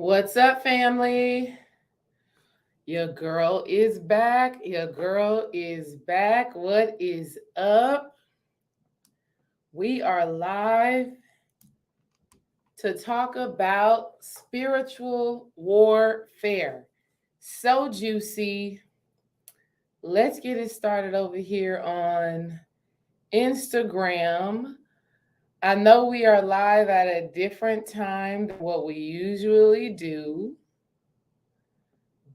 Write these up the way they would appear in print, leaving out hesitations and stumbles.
What's up, family? Your girl is back. Your girl is back. What is up? We are live to talk about spiritual warfare. So juicy. Let's get it started over here on Instagram. I know we are live at a different time than what we usually do,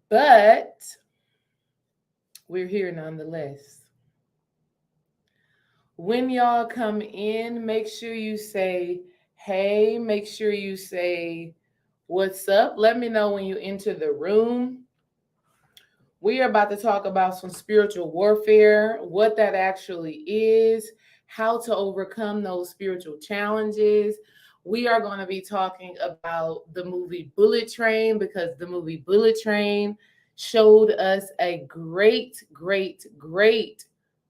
but we're here nonetheless. When y'all come in, make sure you say, hey, make sure you say, what's up? Let me know when you enter the room. We are about to talk about some spiritual warfare, what that actually is, how to overcome those spiritual challenges. We are going to be talking about the movie Bullet Train because the movie Bullet Train showed us a great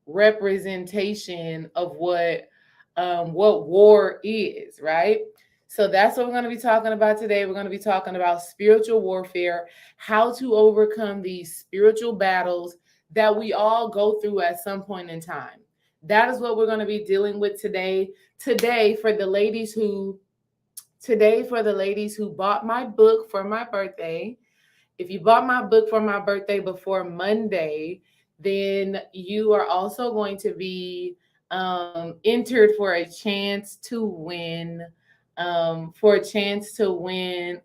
representation of what war is, right? So that's what we're going to be talking about today. We're going to be talking about spiritual warfare, how to overcome these spiritual battles that we all go through at some point in time. That is what we're going to be dealing with today. Today for the ladies who bought my book for my birthday. If you bought my book for my birthday before Monday, then you are also going to be entered for a chance to win a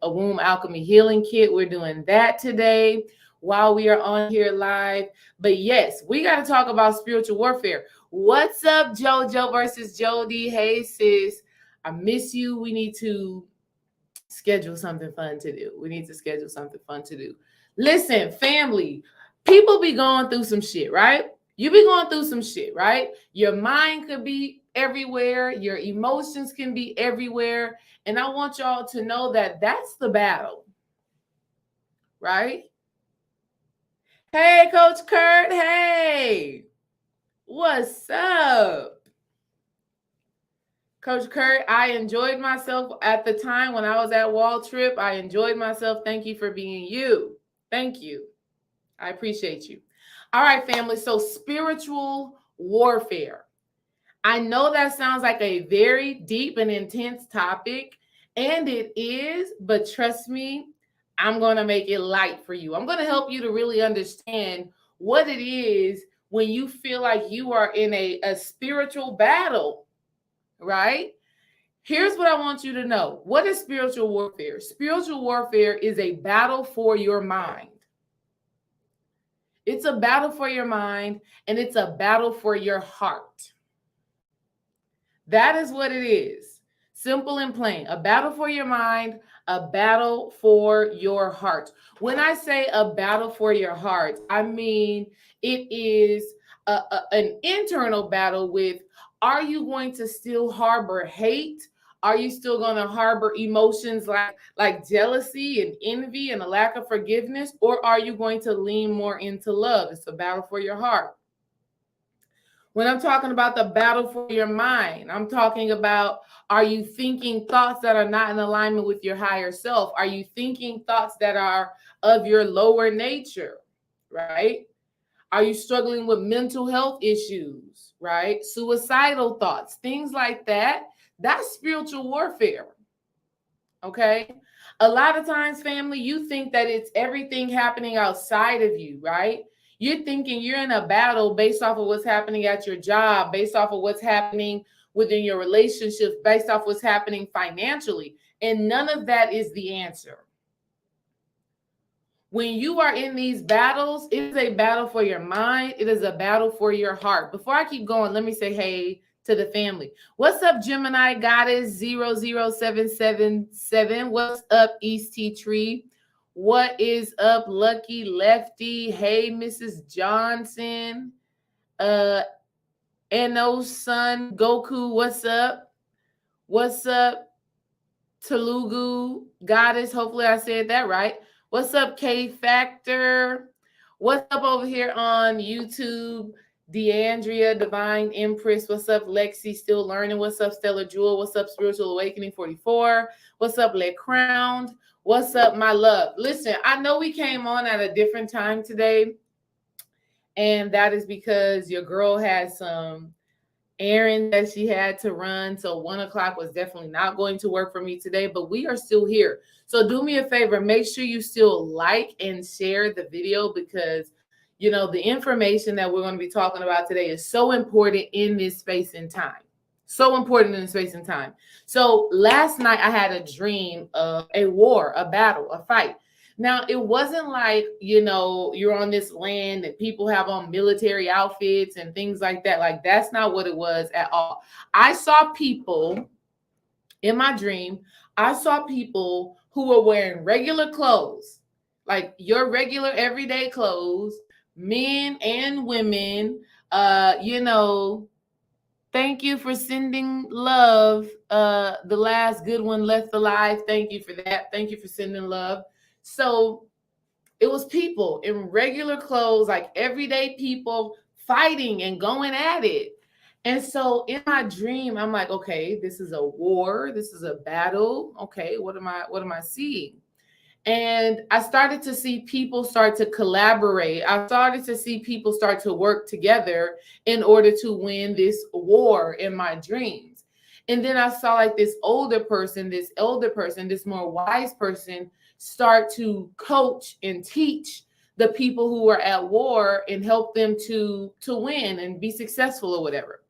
womb alchemy healing kit. We're doing that today while we are on here live. But yes, we got to talk about spiritual warfare. What's up, JoJo versus Jody? Hey, sis. I miss you. We need to schedule something fun to do. Listen, family, people be going through some shit, right? You be going through some shit, right? Your mind could be everywhere. Your emotions can be everywhere. And I want y'all to know that that's the battle, right? Hey, Coach Kurt. Hey, what's up? Coach Kurt, I enjoyed myself at the time when I was at Wall Trip. I enjoyed myself. Thank you for being you. Thank you. I appreciate you. All right, family. So spiritual warfare. I know that sounds like a very deep and intense topic, and it is, but trust me, I'm going to make it light for you. I'm going to help you to really understand what it is when you feel like you are in a spiritual battle, right? Here's what I want you to know. What is spiritual warfare? Spiritual warfare is a battle for your mind. It's a battle for your mind, and it's a battle for your heart. That is what it is. Simple and plain. A battle for your mind, a battle for your heart. When I say a battle for your heart, I mean it is an internal battle with, are you going to still harbor hate? Are you still going to harbor emotions like jealousy and envy and a lack of forgiveness? Or are you going to lean more into love? It's a battle for your heart. When I'm talking about the battle for your mind, I'm talking about, are you thinking thoughts that are not in alignment with your higher self? Are you thinking thoughts that are of your lower nature, right? Are you struggling with mental health issues, right? Suicidal thoughts, things like that. That's spiritual warfare, okay? A lot of times, family, you think that it's everything happening outside of you, right? You're thinking you're in a battle based off of what's happening at your job, based off of what's happening within your relationships, based off what's happening financially. And none of that is the answer. When you are in these battles, it is a battle for your mind. It is a battle for your heart. Before I keep going, let me say hey to the family. What's up, Gemini Goddess 00777? What's up, East Tea Tree? What is up, Lucky Lefty? Hey, Mrs. Johnson. No Son Goku, what's up? What's up, Telugu Goddess? Hopefully I said that right. What's up, K Factor? What's up over here on YouTube? DeAndrea, Divine Empress, what's up? Lexi, Still Learning, what's up? Stellar Jewel, what's up? Spiritual Awakening 44, what's up? Let Crowned, what's up, my love? Listen, I know we came on at a different time today, and that is because your girl had some errands that she had to run. So 1 o'clock was definitely not going to work for me today, but we are still here. So do me a favor, make sure you still like and share the video, because the information that we're going to be talking about today is so important in this space and time. So important in space and time. So last night I had a dream of a war, a battle, a fight. Now, it wasn't like, you're on this land that people have on military outfits and things like that. Like, that's not what it was at all. I saw people in my dream. I saw people who were wearing regular clothes, like your regular everyday clothes, men and women. Thank you for sending love. The last good one left alive. Thank you for that. Thank you for sending love. So it was people in regular clothes, like everyday people fighting and going at it. And so in my dream, I'm like, okay, this is a war. This is a battle. Okay, what am I seeing? And I started to see people start to collaborate. I started to see people start to work together in order to win this war in my dreams. And then I saw like this older person, this elder person, this more wise person start to coach and teach the people who are at war and help them to win and be successful or whatever.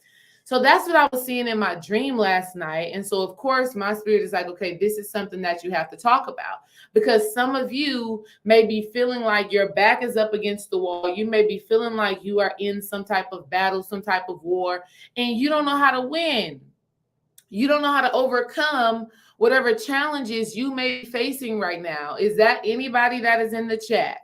So that's what I was seeing in my dream last night. And so, of course, my spirit is like, okay, this is something that you have to talk about, because some of you may be feeling like your back is up against the wall. You may be feeling like you are in some type of battle, some type of war, and you don't know how to win. You don't know how to overcome whatever challenges you may be facing right now. Is that anybody that is in the chat?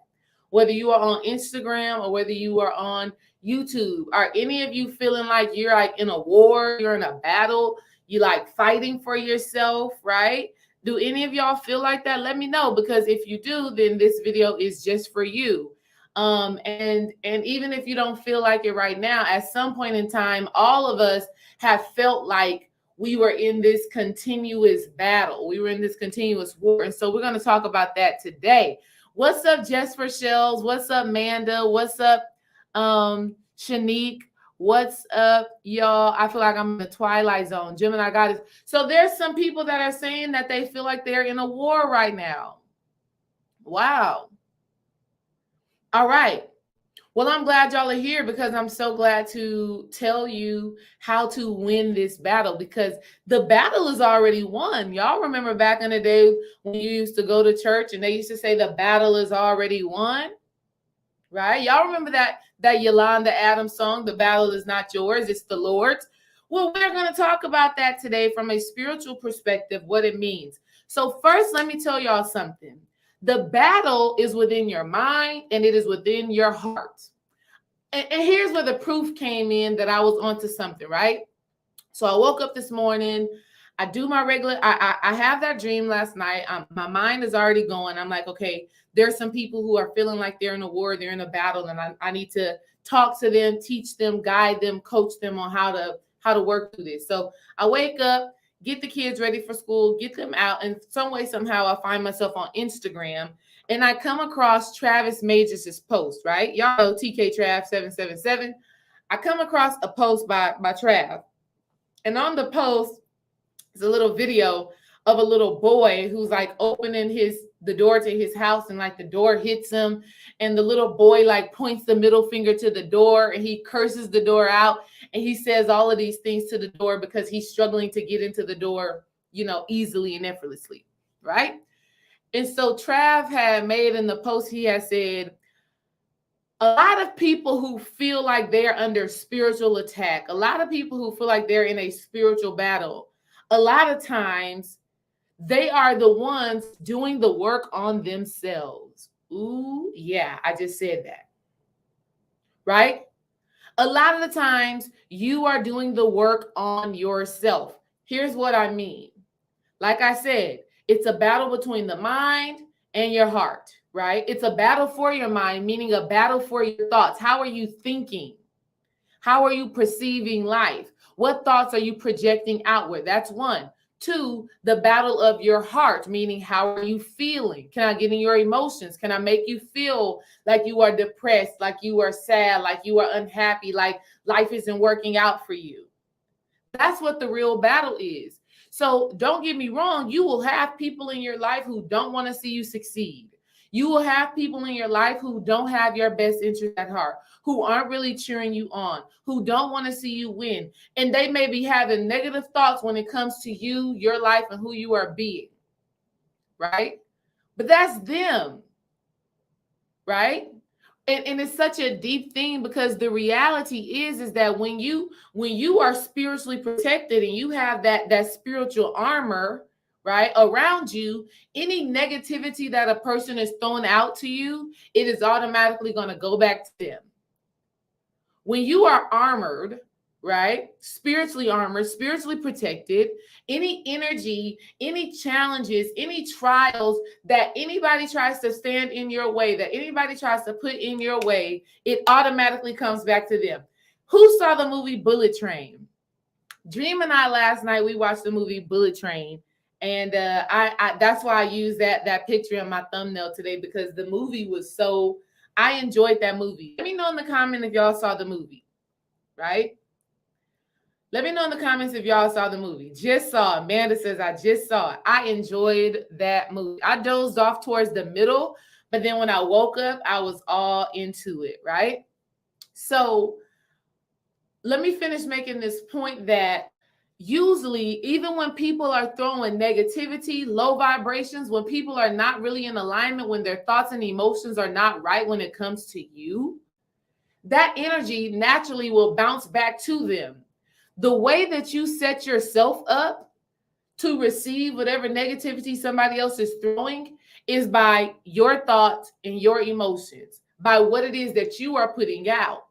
Whether you are on Instagram or whether you are on YouTube, are any of you feeling like you're like in a war, you're in a battle, you like fighting for yourself, right? Do any of y'all feel like that? Let me know, because if you do, then this video is just for you. And even if you don't feel like it right now, at some point in time, all of us have felt like we were in this continuous battle. We were in this continuous war. And so we're going to talk about that today. What's up, Jess for Shells? What's up, Manda? What's up, Shanique? What's up, y'all? I feel like I'm in the twilight zone. Gemini Goddess. So there's some people that are saying that they feel like they're in a war right now. Wow. All right. Well, I'm glad y'all are here, because I'm so glad to tell you how to win this battle, because the battle is already won. Y'all remember back in the day when you used to go to church and they used to say the battle is already won, right? Y'all remember that Yolanda Adams song, "The battle is not yours, it's the Lord's"? Well, we're going to talk about that today from a spiritual perspective, what it means. So first, let me tell y'all something. The battle is within your mind and it is within your heart. And here's where the proof came in that I was onto something, right? So I woke up this morning. I do my regular, I have that dream last night. My mind is already going. I'm like, okay, there's some people who are feeling like they're in a war, they're in a battle, and I need to talk to them, teach them, guide them, coach them on how to work through this. So I wake up, get the kids ready for school, get them out, and some way, somehow I find myself on Instagram, and I come across Travis Majors' post, right? Y'all know TK Trav 777. I come across a post by Trav, and on the post is a little video of a little boy who's like opening the door to his house, and like the door hits him, and the little boy like points the middle finger to the door, and he curses the door out, and he says all of these things to the door because he's struggling to get into the door, easily and effortlessly, right? And so Trav had made in the post, he had said, a lot of people who feel like they're under spiritual attack, a lot of people who feel like they're in a spiritual battle, a lot of times they are the ones doing the work on themselves. Ooh, yeah, I just said that. Right? A lot of the times you are doing the work on yourself. Here's what I mean. Like I said, it's a battle between the mind and your heart, right? It's a battle for your mind, meaning a battle for your thoughts. How are you thinking? How are you perceiving life? What thoughts are you projecting outward? That's one. Two, the battle of your heart, meaning how are you feeling? Can I get in your emotions? Can I make you feel like you are depressed, like you are sad, like you are unhappy, like life isn't working out for you? That's what the real battle is. So don't get me wrong, you will have people in your life who don't want to see you succeed. You will have people in your life who don't have your best interest at heart, who aren't really cheering you on, who don't want to see you win. And they may be having negative thoughts when it comes to you, your life, and who you are being, right? But that's them, right? And it's such a deep thing, because the reality is that when you are spiritually protected and you have that spiritual armor, right, around you, any negativity that a person is throwing out to you, it is automatically going to go back to them. When you are armored, right, spiritually armored, spiritually protected, any energy, any challenges, any trials that anybody tries to stand in your way, that anybody tries to put in your way, it automatically comes back to them. Who saw the movie Bullet Train? Dream and I last night, we watched the movie Bullet Train. And I that's why I used that picture in my thumbnail today, because the movie was so, I enjoyed that movie. Let me know in the comment if y'all saw the movie, right? Let me know in the comments if y'all saw the movie. Just saw it. Amanda says, I just saw it. I enjoyed that movie. I dozed off towards the middle, but then when I woke up, I was all into it, right? So let me finish making this point that usually, even when people are throwing negativity, low vibrations, when people are not really in alignment, when their thoughts and emotions are not right when it comes to you, that energy naturally will bounce back to them. The way that you set yourself up to receive whatever negativity somebody else is throwing is by your thoughts and your emotions, by what it is that you are putting out.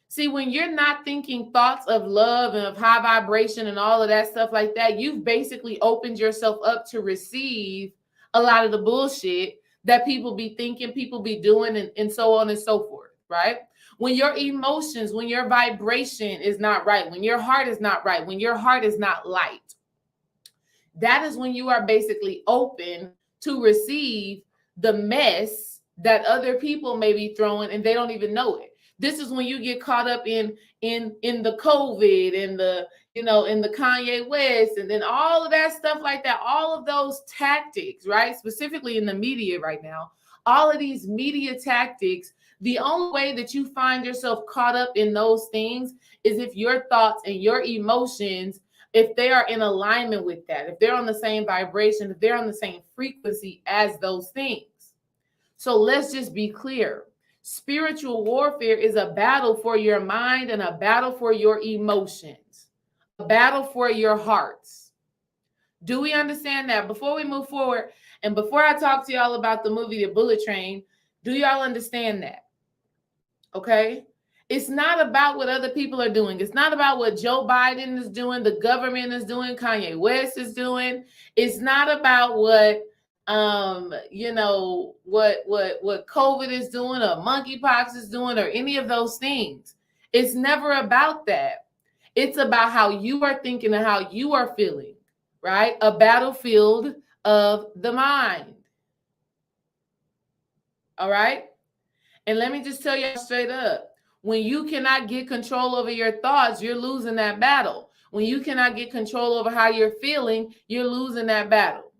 See, when you're not thinking thoughts of love and of high vibration and all of that stuff like that, you've basically opened yourself up to receive a lot of the bullshit that people be thinking, people be doing, and so on and so forth, right? When your emotions, when your vibration is not right, when your heart is not right, when your heart is not light, that is when you are basically open to receive the mess that other people may be throwing and they don't even know it. This is when you get caught up in the COVID and the, in the Kanye West, and then all of that stuff like that, all of those tactics, right? Specifically in the media right now, all of these media tactics, the only way that you find yourself caught up in those things is if your thoughts and your emotions, if they are in alignment with that, if they're on the same vibration, if they're on the same frequency as those things. So let's just be clear. Spiritual warfare is a battle for your mind and a battle for your emotions, a battle for your hearts. Do we understand that? Before we move forward, and before I talk to y'all about the movie The Bullet Train, do y'all understand that? Okay? It's not about what other people are doing. It's not about what Joe Biden is doing, the government is doing, Kanye West is doing. It's not about what what COVID is doing or monkeypox is doing or any of those things. It's never about that. It's about how you are thinking and how you are feeling, right? A battlefield of the mind. All right? And let me just tell you straight up, when you cannot get control over your thoughts, you're losing that battle. When you cannot get control over how you're feeling, you're losing that battle.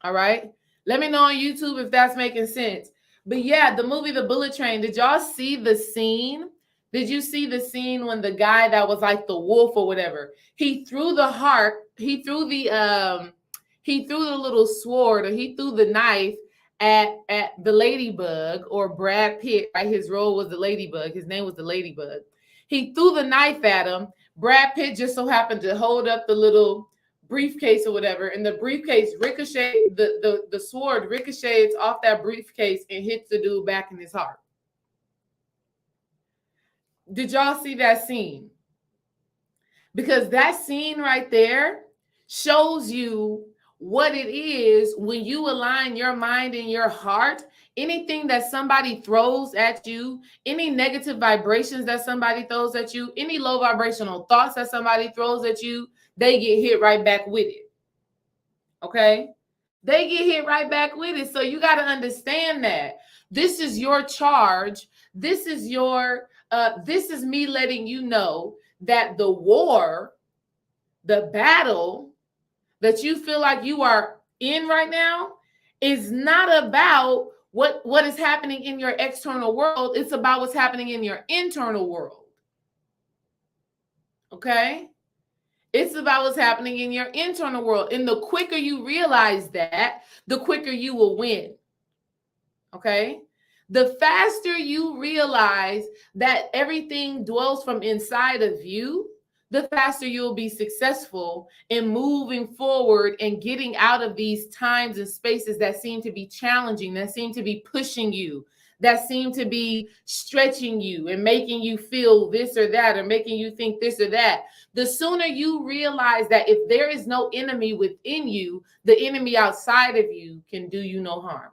All right? Let me know on YouTube if that's making sense. But yeah, the movie The Bullet Train, did y'all see the scene? Did you see the scene when the guy that was like the wolf or whatever, he threw the little sword, or he threw the knife at the ladybug, or Brad Pitt, right? His role was the ladybug. His name was the ladybug. He threw the knife at him. Brad Pitt just so happened to hold up the little briefcase or whatever, and the briefcase ricocheted, the sword ricochets off that briefcase and hits the dude back in his heart. Did y'all see that scene? Because that scene right there shows you what it is when you align your mind and your heart. Anything that somebody throws at you, any negative vibrations that somebody throws at you, any low vibrational thoughts that somebody throws at you, they get hit right back with it. Okay? They get hit right back with it. So you got to understand that this is your charge. This is this is me letting you know that the war, the battle that you feel like you are in right now is not about what is happening in your external world. It's about what's happening in your internal world. Okay? It's about what's happening in your internal world. And the quicker you realize that, the quicker you will win. Okay? The faster you realize that everything dwells from inside of you, the faster you'll be successful in moving forward and getting out of these times and spaces that seem to be challenging, that seem to be pushing you, that seem to be stretching you and making you feel this or that, or making you think this or that. The sooner you realize that if there is no enemy within you, the enemy outside of you can do you no harm.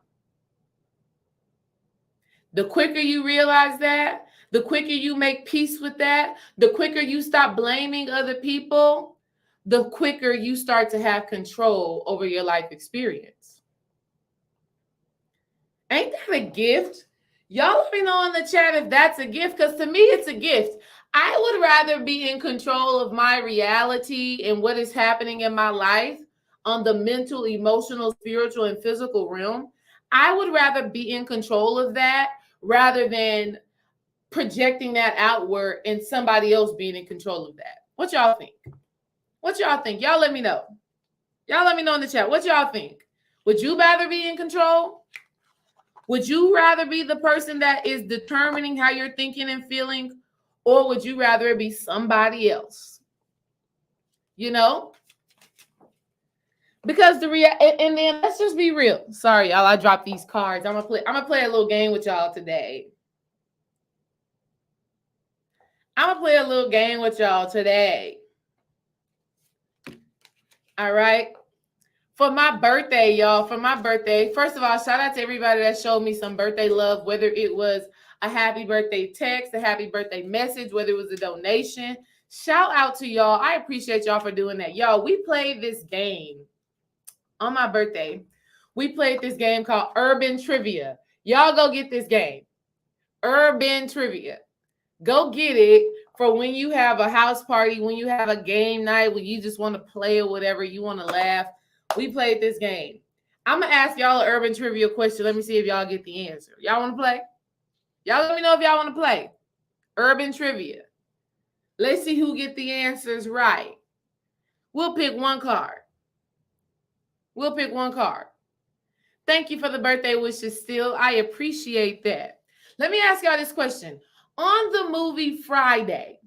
The quicker you realize that, the quicker you make peace with that, the quicker you stop blaming other people, the quicker you start to have control over your life experience. Ain't that a gift? Y'all let me know in the chat if that's a gift, because to me, it's a gift. I would rather be in control of my reality and what is happening in my life on the mental, emotional, spiritual, and physical realm. I would rather be in control of that rather than projecting that outward and somebody else being in control of that. What y'all think? What y'all think? Y'all let me know. Y'all let me know in the chat. What y'all think? Would you rather be in control? Would you rather be the person that is determining how you're thinking and feeling? Or would you rather it be somebody else? You know? Because and then let's just be real. Sorry, y'all, I dropped these cards. I'm gonna play a little game with y'all today. I'm gonna play a little game with y'all today. All right. For my birthday, y'all, for my birthday, first of all, shout out to everybody that showed me some birthday love, whether it was a happy birthday text, a happy birthday message, whether it was a donation. Shout out to y'all. I appreciate y'all for doing that. Y'all, we played this game on my birthday. We played this game called Urban Trivia. Y'all go get this game. Urban Trivia. Go get it for when you have a house party, when you have a game night, when you just want to play or whatever, you want to laugh. We played this game. I'm going to ask y'all an urban trivia question. Let me see if y'all get the answer. Y'all want to play? Y'all let me know if y'all want to play. Urban trivia. Let's see who get the answers right. We'll pick one card. We'll pick one card. Thank you for the birthday wishes still. I appreciate that. Let me ask y'all this question. On the movie Friday,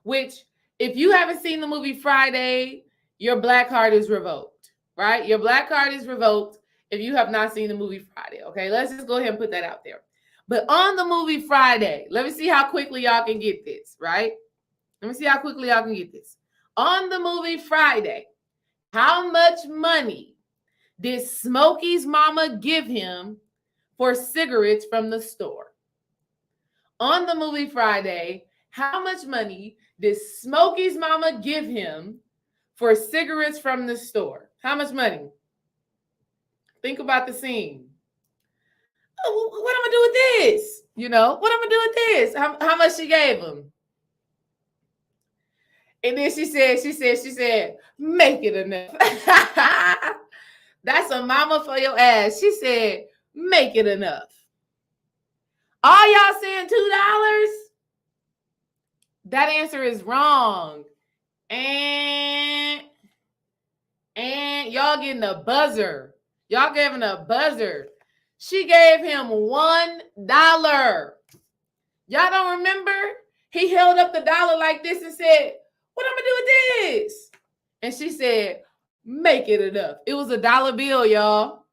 which if you haven't seen the movie Friday, your black card is revoked, right? Your black card is revoked if you have not seen the movie Friday, okay? Let's just go ahead and put that out there. But on the movie Friday, let me see how quickly y'all can get this, right? Let me see how quickly y'all can get this. On the movie Friday, how much money did Smokey's mama give him for cigarettes from the store? On the movie Friday, how much money did Smokey's mama give him for cigarettes from the store? How much money? Think about the scene. Oh, what am I gonna do with this? You know, what am I gonna do with this? How much she gave him? And then she said, make it enough. That's a mama for your ass. She said, make it enough. All y'all saying $2? That answer is wrong. And y'all getting a buzzer. Y'all giving a buzzer. She gave him $1. Y'all don't remember? He held up the dollar like this and said, what I'm gonna do with this? And she said, make it enough. It was a dollar bill, y'all.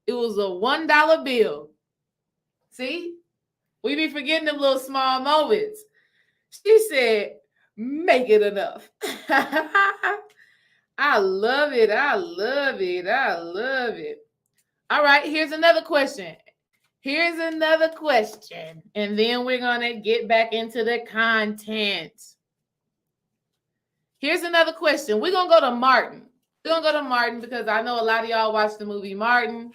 It was a $1 bill. See? We be forgetting them little small moments. She said, make it enough. I love it. I love it. I love it. All right, here's another question. Here's another question. And then we're going to get back into the content. Here's another question. We're going to go to Martin. We're going to go to Martin because I know a lot of y'all watch the movie Martin.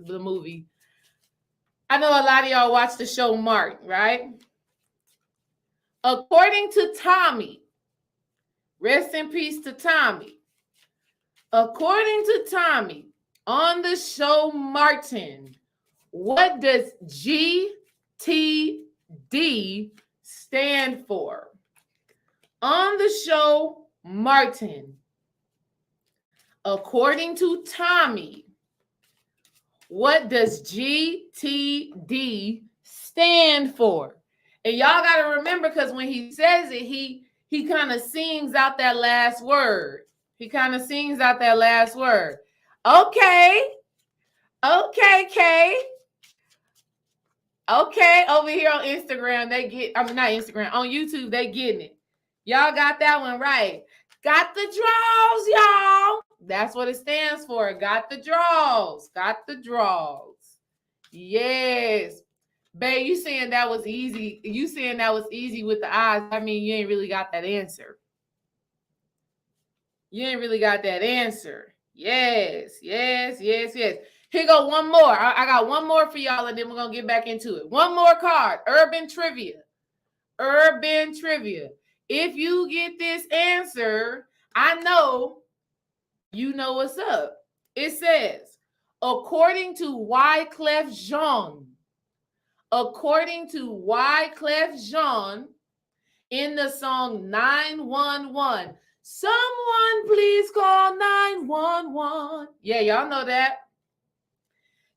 The movie. I know a lot of y'all watch the show Martin, right? According to Tommy, rest in peace to Tommy. According to Tommy, on the show Martin, what does GTD stand for? On the show Martin, according to Tommy, what does GTD stand for? And y'all got to remember, because when he says it, he kind of sings out that last word. He kind of sings out that last word. Okay, Kay. Okay, over here on Instagram, not Instagram, on YouTube, they getting it. Y'all got that one right. Got the draws, y'all. That's what it stands for. Got the draws. Got the draws. Yes. Babe, you saying that was easy. You saying that was easy with the eyes. I mean, you ain't really got that answer. You ain't really got that answer. Yes. Here go one more. I got one more for y'all, and then we're going to get back into it. One more card. Urban trivia. Urban trivia. If you get this answer, I know you know what's up. It says, according to Wyclef Jean, in the song 911, someone please call 911. Yeah, y'all know that.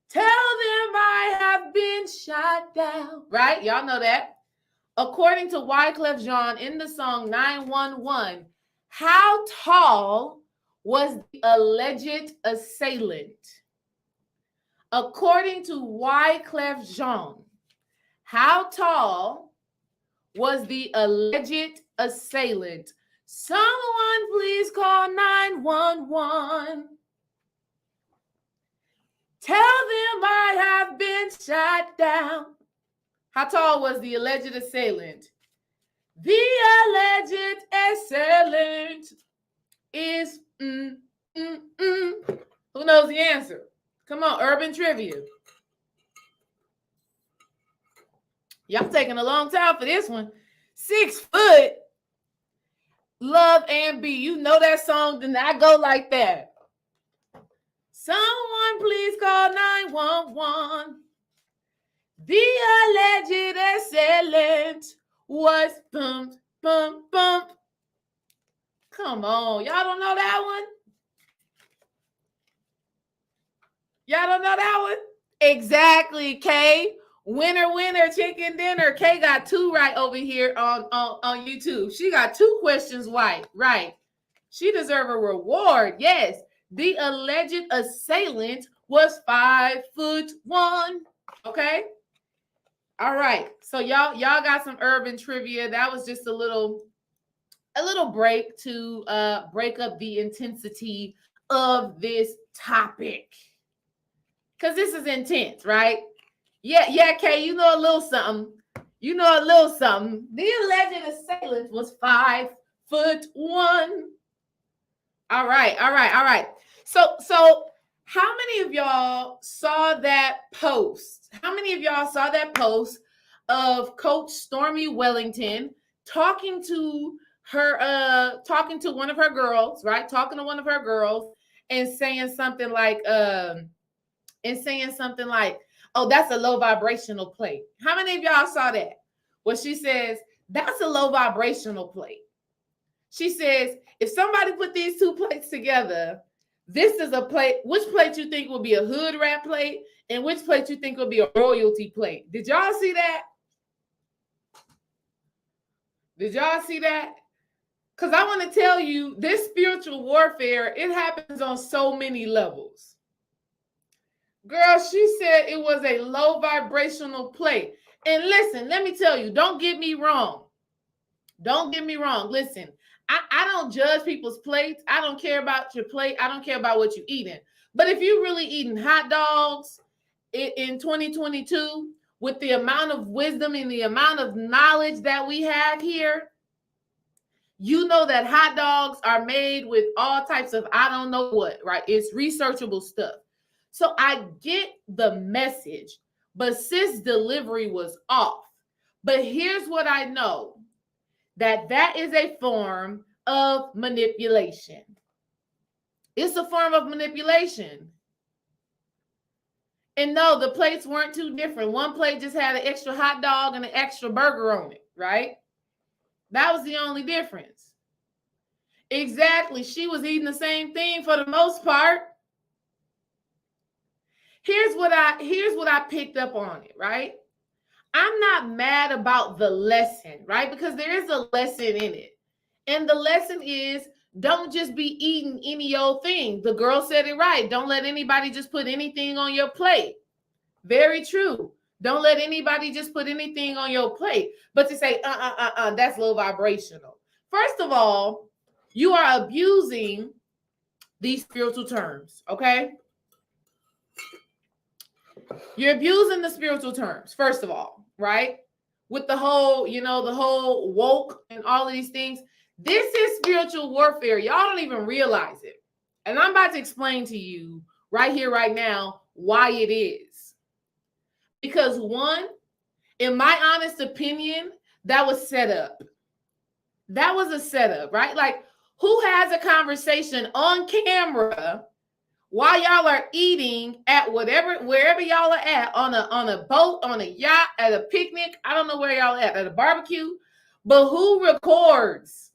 Tell them I have been shot down. Right? Y'all know that. According to Wyclef Jean, in the song 911, how tall was the alleged assailant? According to Wyclef Jean, how tall was the alleged assailant? Someone please call 911. Tell them I have been shot down. How tall was the alleged assailant? The alleged assailant is Who knows the answer? Come on, urban trivia. Y'all taking a long time for this one. 6 foot. Love and Be. You know that song did not go like that. Someone please call 911. The alleged assailant was bump. Come on. Y'all don't know that one? Y'all don't know that one? Exactly, Kay. Winner, chicken dinner. Kay got 2 right over here on YouTube. She got 2 questions right. She deserves a reward. Yes. The alleged assailant was 5'1". Okay. All right. So y'all got some urban trivia. That was just a little break to break up the intensity of this topic. Because this is intense, right? Yeah, Kay, you know a little something. The alleged assailant was 5'1". All right. So how many of y'all saw that post? How many of y'all saw that post of Coach Stormy Wellington talking to one of her girls, right? Talking to one of her girls and saying something like, oh, that's a low vibrational plate. How many of y'all saw that? Well, she says, that's a low vibrational plate. She says, if somebody put these 2 plates together, this is a plate. Which plate you think will be a hood rat plate and which plate you think will be a royalty plate? Did y'all see that? Because I want to tell you, this spiritual warfare, it happens on so many levels. Girl, she said it was a low vibrational plate. And listen, let me tell you, don't get me wrong. Listen, I don't judge people's plates. I don't care about your plate. I don't care about what you're eating. But if you're really eating hot dogs in 2022, with the amount of wisdom and the amount of knowledge that we have here, you know that hot dogs are made with all types of I don't know what, right? It's researchable stuff. So I get the message, but sis delivery was off. But here's what I know, that is a form of manipulation. It's a form of manipulation. And no, the plates weren't too different. One plate just had an extra hot dog and an extra burger on it, right? That was the only difference. Exactly. She was eating the same thing for the most part. Here's what I picked up on it, right? I'm not mad about the lesson, right? Because there is a lesson in it. And the lesson is, don't just be eating any old thing. The girl said it right. Don't let anybody just put anything on your plate. Very true. Don't let anybody just put anything on your plate. But to say, that's low vibrational. First of all, you are abusing these spiritual terms, okay? You're abusing the spiritual terms, first of all, right? With the whole, the whole woke and all of these things. This is spiritual warfare. Y'all don't even realize it. And I'm about to explain to you right here, right now, why it is. Because one, in my honest opinion, that was set up. That was a setup, right? Like, who has a conversation on camera while y'all are eating at wherever y'all are at, on a boat, on a yacht, at a picnic? I don't know where y'all at a barbecue, but who records?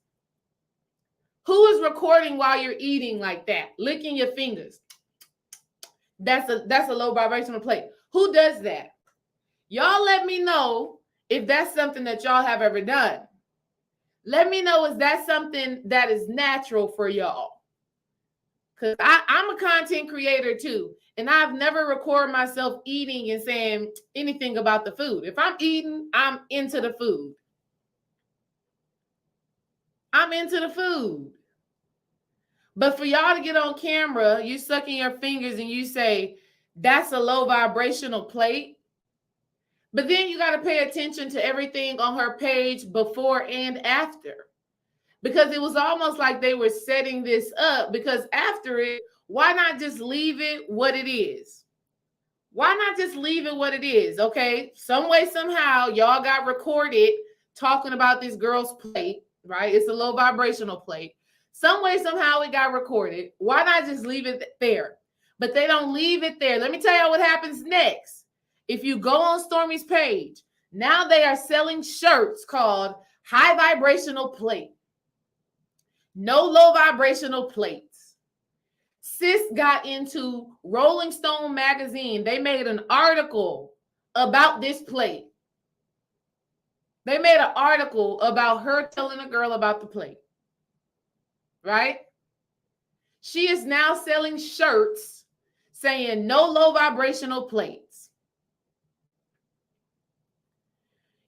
Who is recording while you're eating like that, licking your fingers? That's a low vibrational plate. Who does that? Y'all let me know if that's something that y'all have ever done. Let me know, is that something that is natural for y'all? Because I'm a content creator too, and I've never recorded myself eating and saying anything about the food. If I'm eating, I'm into the food. I'm into the food. But for y'all to get on camera, you sucking your fingers and you say, that's a low vibrational plate. But then you got to pay attention to everything on her page before and after. Because it was almost like they were setting this up, because after it, why not just leave it what it is? Why not just leave it what it is? Okay, some way, somehow, y'all got recorded talking about this girl's plate, right? It's a low vibrational plate. Some way, somehow it got recorded. Why not just leave it there? But they don't leave it there. Let me tell y'all what happens next. If you go on Stormy's page, now they are selling shirts called high vibrational plate. No low vibrational plates. Sis got into Rolling Stone magazine. They made an article about this plate. They made an article about her telling a girl about the plate. Right? She is now selling shirts saying no low vibrational plates.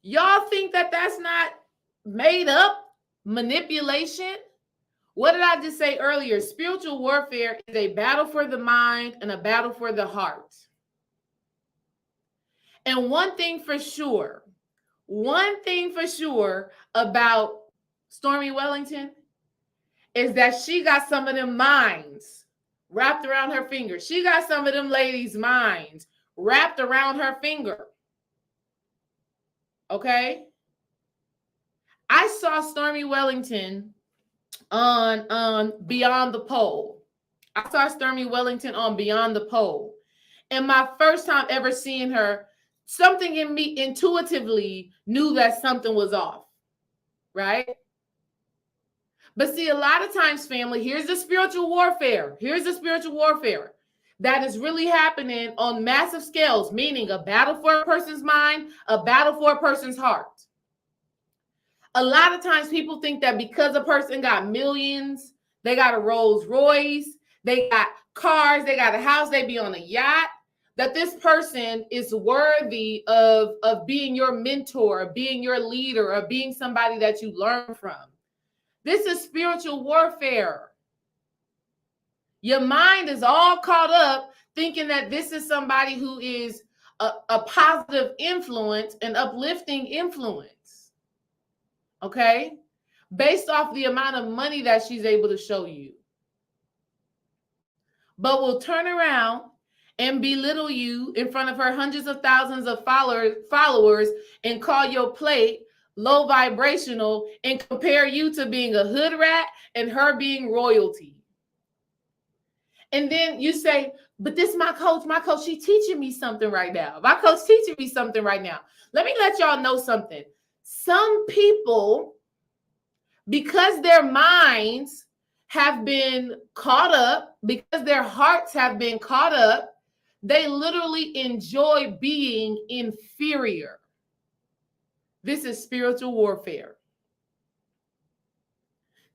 Y'all think that that's not made up manipulation? What did I just say earlier? Spiritual warfare is a battle for the mind and a battle for the heart. And one thing for sure about Stormy Wellington is that she got some of them minds wrapped around her finger. She got some of them ladies' minds wrapped around her finger. Okay? I saw Stormy Wellington on Beyond the Pole. I saw Stormy Wellington on Beyond the Pole. And my first time ever seeing her, something in me intuitively knew that something was off. Right? But see, a lot of times, family, here's the spiritual warfare. Here's the spiritual warfare that is really happening on massive scales, meaning a battle for a person's mind, a battle for a person's heart. A lot of times people think that because a person got millions, they got a Rolls Royce, they got cars, they got a house, they be on a yacht, that this person is worthy of being your mentor, being your leader, or being somebody that you learn from. This is spiritual warfare. Your mind is all caught up thinking that this is somebody who is a positive influence, an uplifting influence. Okay? Based off the amount of money that she's able to show you. But will turn around and belittle you in front of her hundreds of thousands of followers and call your plate low vibrational and compare you to being a hood rat and her being royalty. And then you say, but this is my coach. My coach, she's teaching me something right now. My coach teaching me something right now. Let me let y'all know something. Some people, because their minds have been caught up, because their hearts have been caught up, they literally enjoy being inferior. This is spiritual warfare.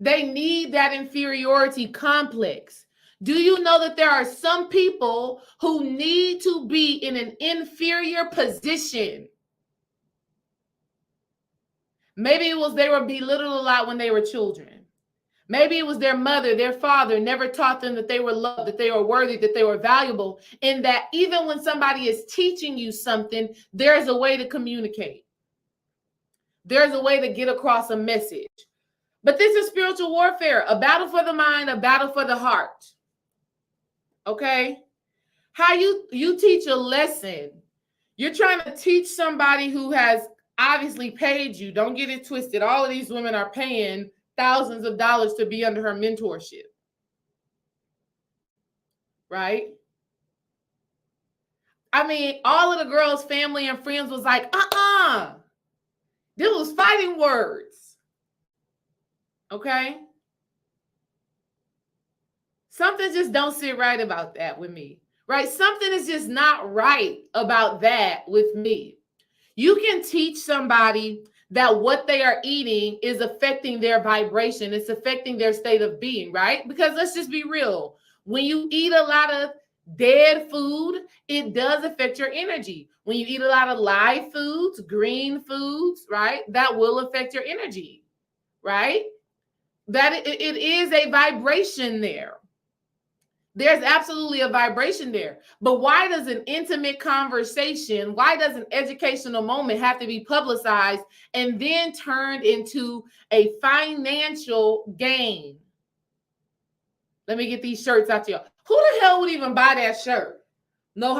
They need that inferiority complex. Do you know that there are some people who need to be in an inferior position? Maybe it was they were belittled a lot when they were children. Maybe it was their mother, their father never taught them that they were loved, that they were worthy, that they were valuable, and that even when somebody is teaching you something, there's a way to communicate. There's a way to get across a message. But this is spiritual warfare, a battle for the mind, a battle for the heart. Okay? How you teach a lesson. You're trying to teach somebody who has obviously paid you. Don't get it twisted. All of these women are paying thousands of dollars to be under her mentorship. Right? I mean, all of the girls' family and friends was like, This was fighting words. Okay? Something just don't sit right about that with me. Right? Something is just not right about that with me. You can teach somebody that what they are eating is affecting their vibration. It's affecting their state of being, right? Because let's just be real. When you eat a lot of dead food, it does affect your energy. When you eat a lot of live foods, green foods, right? That will affect your energy, right? That it is a vibration there. There's absolutely a vibration there. But why does an intimate conversation, why does an educational moment have to be publicized and then turned into a financial gain? Let me get these shirts out to y'all. Who the hell would even buy that shirt? No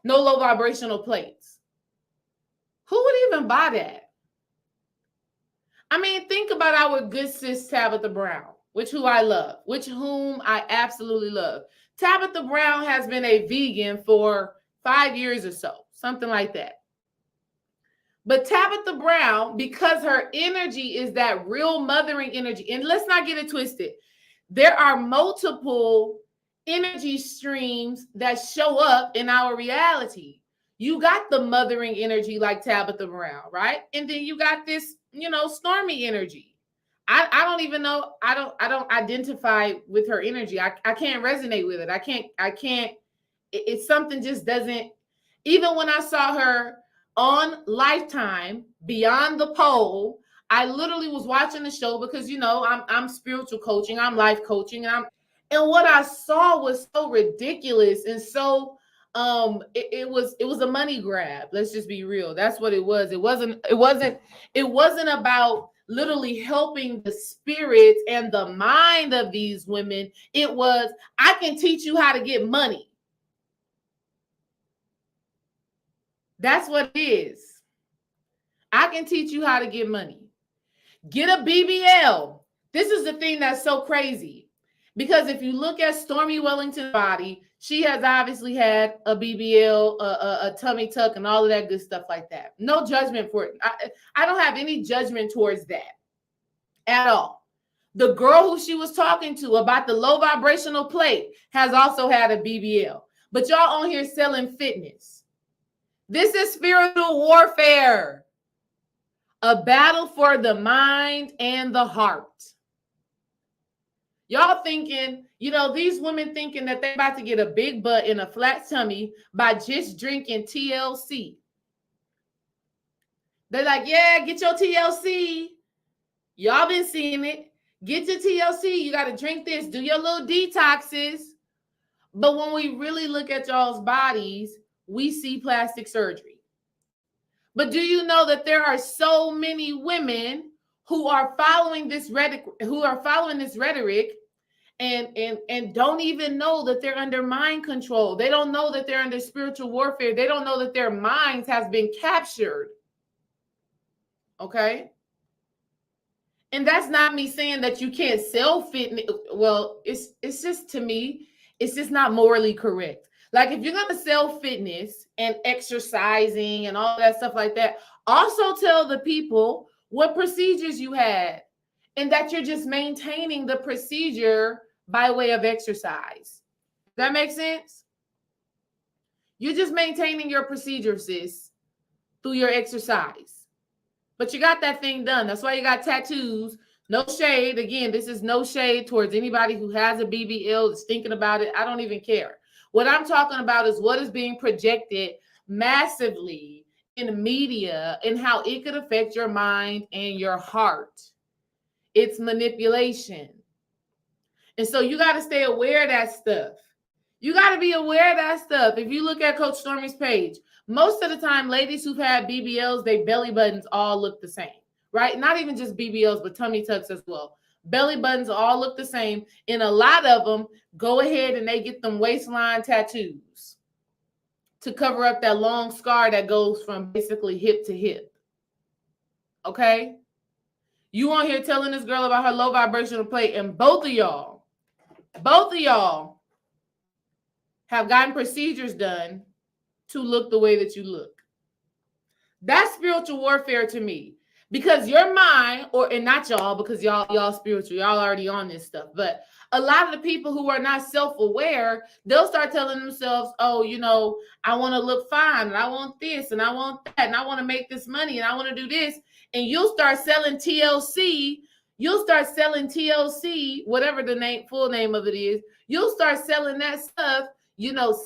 low vibrational plates. Who would even buy that? I mean, think about our good sis Tabitha Brown, whom I absolutely love. Tabitha Brown has been a vegan for 5 years or so, something like that. But Tabitha Brown, because her energy is that real mothering energy, and let's not get it twisted, there are multiple energy streams that show up in our reality. You got the mothering energy like Tabitha Brown, right? And then you got this, stormy energy. I don't even know. I don't identify with her energy. I can't resonate with it. I can't. It's something just doesn't. Even when I saw her on Lifetime Beyond the Pole, I literally was watching the show because I'm spiritual coaching, I'm life coaching, and what I saw was so ridiculous and so it was a money grab. Let's just be real. That's what it was. It wasn't about literally helping the spirit and the mind of these women. It was, I can teach you how to get money. That's what it is. I can teach you how to get money. Get a BBL. This is the thing that's so crazy. Because if you look at Stormy Wellington's body, she has obviously had a BBL, a tummy tuck, and all of that good stuff like that. No judgment for it. I don't have any judgment towards that at all. The girl who she was talking to about the low vibrational plate has also had a BBL. But y'all on here selling fitness. This is spiritual warfare. A battle for the mind and the heart. Y'all thinking, these women thinking that they're about to get a big butt and a flat tummy by just drinking TLC. They're like, yeah, get your TLC. Y'all been seeing it. Get your TLC. You got to drink this. Do your little detoxes. But when we really look at y'all's bodies, we see plastic surgery. But do you know that there are so many women who are following this rhetoric, and don't even know that they're under mind control. They don't know that they're under spiritual warfare. They don't know that their minds have been captured. Okay? And that's not me saying that you can't sell fitness. Well, it's just, to me, it's just not morally correct. Like, if you're going to sell fitness and exercising and all that stuff like that, also tell the people what procedures you had and that you're just maintaining the procedure by way of exercise. Does that make sense? You're just maintaining your procedure, sis, through your exercise. But you got that thing done. That's why you got tattoos. No shade. Again, this is no shade towards anybody who has a BBL, that's thinking about it. I don't even care. What I'm talking about is what is being projected massively in the media and how it could affect your mind and your heart. It's manipulation. And so you got to stay aware of that stuff. You got to be aware of that stuff. If you look at Coach Stormy's page, most of the time, ladies who've had BBLs, their belly buttons all look the same, right? Not even just BBLs, but tummy tucks as well. Belly buttons all look the same. And a lot of them go ahead and they get them waistline tattoos to cover up that long scar that goes from basically hip to hip. Okay? You on here telling this girl about her low vibrational plate, and both of y'all have gotten procedures done to look the way that you look. That's spiritual warfare to me. Because your mind, and not y'all, because y'all spiritual, y'all already on this stuff. But a lot of the people who are not self-aware, they'll start telling themselves, oh, I want to look fine, and I want this, and I want that, and I want to make this money, and I want to do this. And you'll start selling TLC. You'll start selling TLC, whatever the full name of it is. You'll start selling that stuff,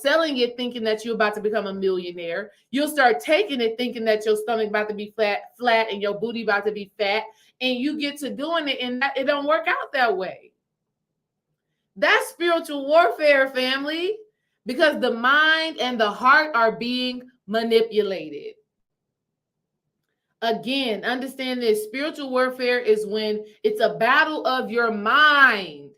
selling it thinking that you're about to become a millionaire. You'll start taking it thinking that your stomach about to be flat and your booty about to be fat. And you get to doing it and it don't work out that way. That's spiritual warfare, family, because the mind and the heart are being manipulated. Again, understand this. Spiritual warfare is when it's a battle of your mind.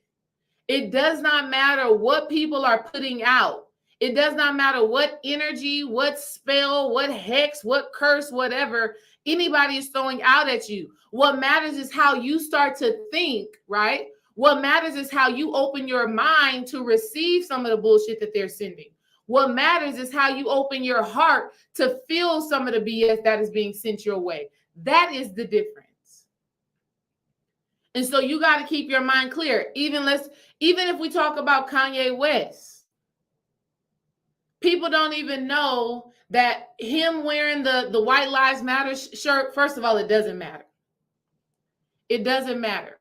It does not matter what people are putting out. It does not matter what energy, what spell, what hex, what curse, whatever anybody is throwing out at you. What matters is how you start to think, right? What matters is how you open your mind to receive some of the bullshit that they're sending. What matters is how you open your heart to feel some of the BS that is being sent your way. That is the difference. And so you got to keep your mind clear. Even if we talk about Kanye West, people don't even know that him wearing the White Lives Matter shirt, first of all, it doesn't matter. It doesn't matter.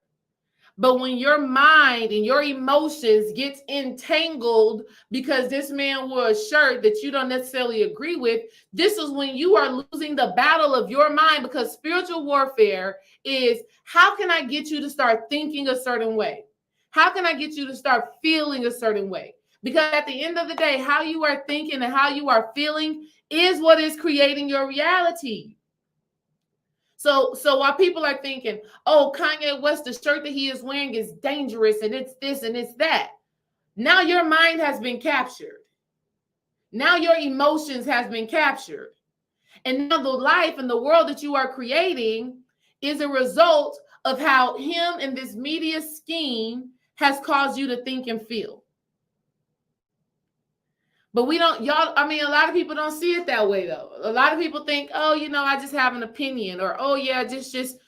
But when your mind and your emotions gets entangled because this man wore a shirt that you don't necessarily agree with, this is when you are losing the battle of your mind, because spiritual warfare is, how can I get you to start thinking a certain way? How can I get you to start feeling a certain way? Because at the end of the day, how you are thinking and how you are feeling is what is creating your reality. So while people are thinking, oh, Kanye West, the shirt that he is wearing is dangerous and it's this and it's that. Now your mind has been captured. Now your emotions has been captured. And now the life and the world that you are creating is a result of how him and this media scheme has caused you to think and feel. But we don't, y'all, I mean, a lot of people don't see it that way, though. A lot of people think, oh, I just have an opinion, or, oh, yeah, just,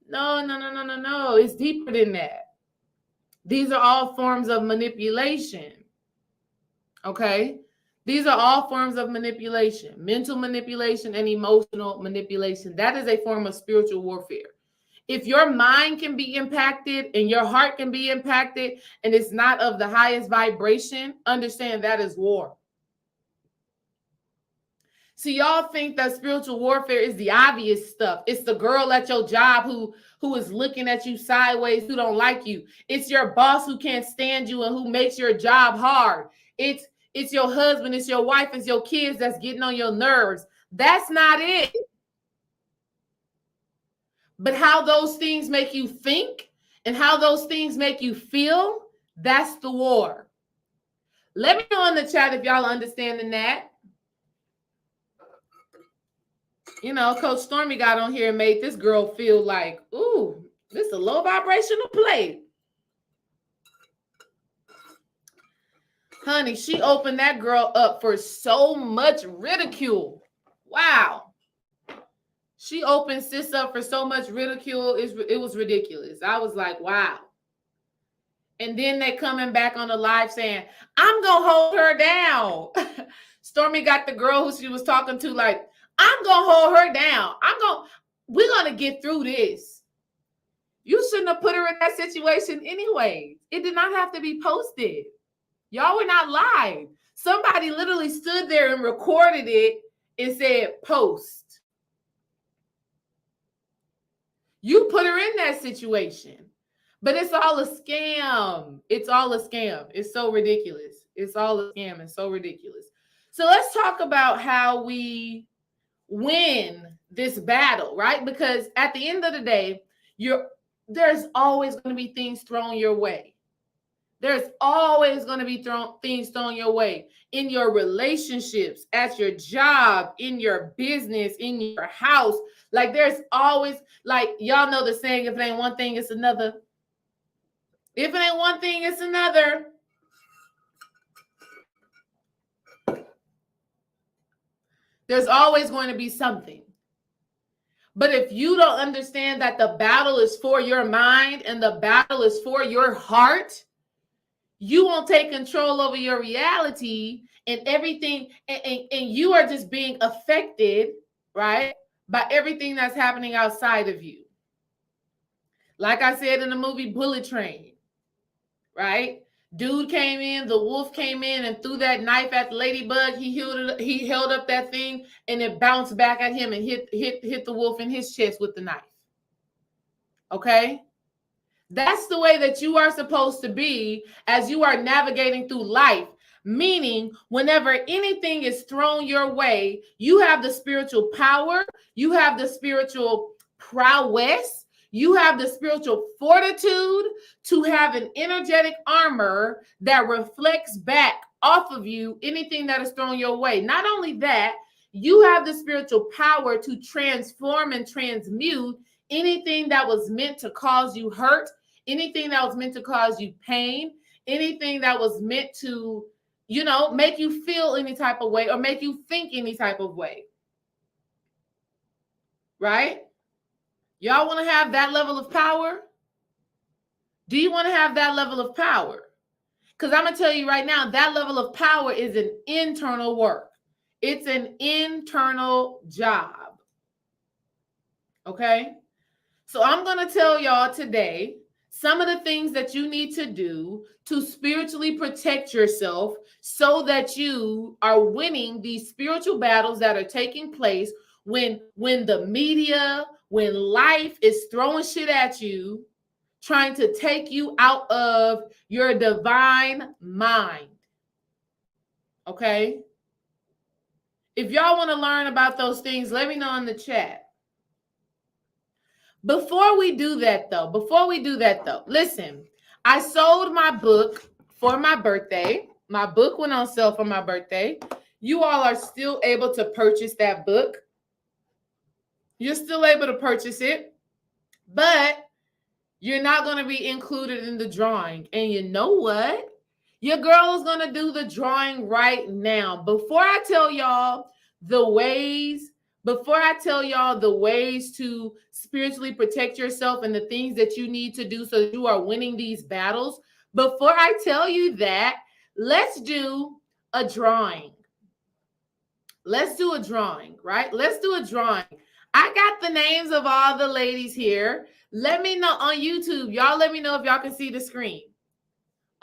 no. It's deeper than that. These are all forms of manipulation. Okay? These are all forms of manipulation, mental manipulation and emotional manipulation. That is a form of spiritual warfare. If your mind can be impacted and your heart can be impacted and it's not of the highest vibration, understand that is war. See, y'all think that spiritual warfare is the obvious stuff. It's the girl at your job who is looking at you sideways, who don't like you. It's your boss who can't stand you and who makes your job hard. It's your husband, it's your wife, it's your kids that's getting on your nerves. That's not it. But how those things make you think and how those things make you feel, that's the war. Let me know in the chat if y'all understanding that. You know, Coach Stormy got on here and made this girl feel like, ooh, this is a low vibrational plate. Honey, she opened that girl up for so much ridicule. Wow. She opened sis up for so much ridicule. It was ridiculous. I was like, wow. And then they coming back on the live saying, I'm going to hold her down. Stormy got the girl who she was talking to like, I'm going to hold her down. We're going to get through this. You shouldn't have put her in that situation anyway. It did not have to be posted. Y'all were not live. Somebody literally stood there and recorded it and said, post. You put her in that situation. But it's all a scam. It's all a scam. It's so ridiculous. It's all a scam. It's so ridiculous. So let's talk about how we win this battle, right? Because at the end of the day, there's always going to be things thrown your way. There's always going to be things thrown your way in your relationships, at your job, in your business, in your house. Like there's always, like, y'all know the saying, if it ain't one thing, it's another. If it ain't one thing, it's another. There's always going to be something. But if you don't understand that the battle is for your mind and the battle is for your heart, you won't take control over your reality and everything. And you are just being affected, right, by everything that's happening outside of you. Like I said in the movie Bullet Train, right? Dude came in, the wolf came in and threw that knife at the ladybug. He held up that thing and it bounced back at him and hit the wolf in his chest with the knife. Okay? That's the way that you are supposed to be as you are navigating through life. Meaning, whenever anything is thrown your way, you have the spiritual power, you have the spiritual prowess, you have the spiritual fortitude to have an energetic armor that reflects back off of you anything that is thrown your way. Not only that, you have the spiritual power to transform and transmute anything that was meant to cause you hurt, anything that was meant to cause you pain, anything that was meant to, make you feel any type of way or make you think any type of way. Right? Y'all want to have that level of power? Do you want to have that level of power? Because I'm going to tell you right now, that level of power is an internal work. It's an internal job. Okay? So I'm going to tell y'all today some of the things that you need to do to spiritually protect yourself so that you are winning these spiritual battles that are taking place when the media, when life is throwing shit at you, trying to take you out of your divine mind. Okay? If y'all want to learn about those things, let me know in the chat. Before we do that though, listen, I sold my book for my birthday. My book went on sale for my birthday. You all are still able to purchase that book. You're still able to purchase it, but you're not going to be included in the drawing. And you know what? Your girl is going to do the drawing right now. Before I tell y'all the ways to spiritually protect yourself and the things that you need to do so that you are winning these battles, before I tell you that, let's do a drawing. Let's do a drawing, right? Let's do a drawing. I got the names of all the ladies here. Let me know on YouTube. Y'all let me know if y'all can see the screen.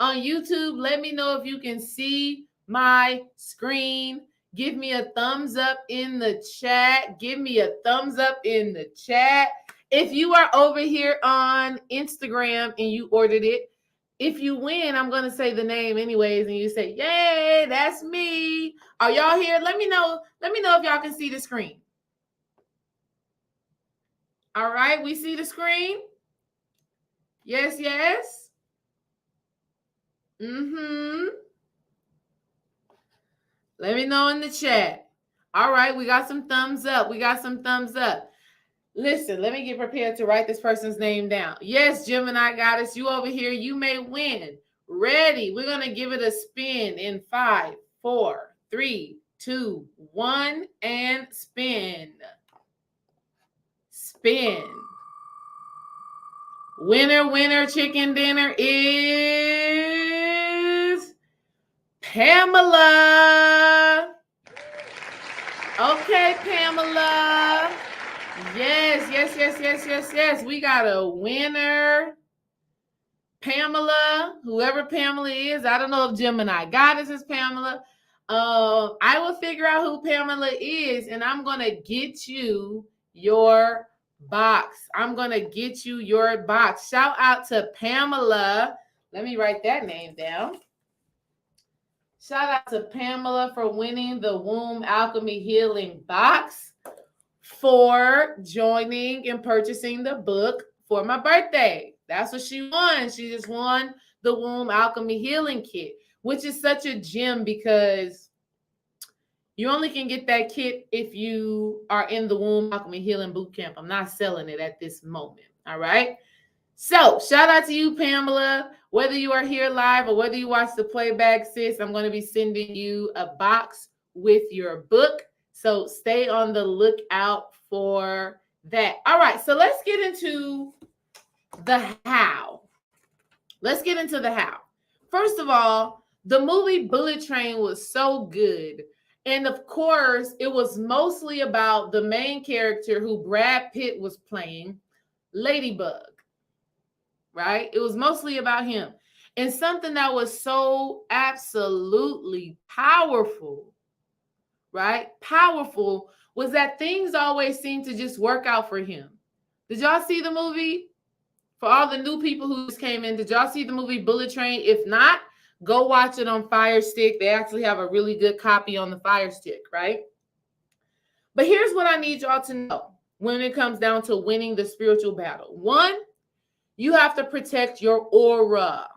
On YouTube, let me know if you can see my screen. Give me a thumbs up in the chat. Give me a thumbs up in the chat. If you are over here on Instagram and you ordered it, if you win, I'm going to say the name anyways. And you say, yay, that's me. Are y'all here? Let me know. Let me know if y'all can see the screen. All right. We see the screen. Yes, yes. Let me know in the chat. All right. We got some thumbs up. We got some thumbs up. Listen, let me get prepared to write this person's name down. Yes, Gemini Goddess, you over here, you may win. Ready? We're going to give it a spin in 5, 4, 3, 2, 1, and spin. Spin. Winner, winner, chicken dinner is Pamela. Okay, Pamela. Yes, yes, yes, yes, yes, yes. We got a winner. Pamela, whoever Pamela is, I don't know if Gemini Goddess is Pamela. I will figure out who Pamela is, and I'm going to get you your box. I'm going to get you your box. Shout out to Pamela. Let me write that name down. Shout out to Pamela for winning the Womb Alchemy Healing box, for joining and purchasing the book for my birthday. That's what she won. She just won the Womb Alchemy Healing Kit, which is such a gem because you only can get that kit if you are in the Womb Alchemy Healing Bootcamp. I'm not selling it at this moment. All right. So shout out to you, Pamela. Whether you are here live or whether you watch the playback, sis, I'm going to be sending you a box with your book. So stay on the lookout for that. All right, so let's get into the how. Let's get into the how. First of all, the movie Bullet Train was so good. And of course, it was mostly about the main character who Brad Pitt was playing, Ladybug, right? It was mostly about him. And something that was so absolutely powerful, right? Powerful was that things always seemed to just work out for him. Did y'all see the movie? For all the new people who just came in, did y'all see the movie Bullet Train? If not, go watch it on Fire Stick. They actually have a really good copy on the Fire Stick, right? But here's what I need y'all to know when it comes down to winning the spiritual battle. One, you have to protect your aura.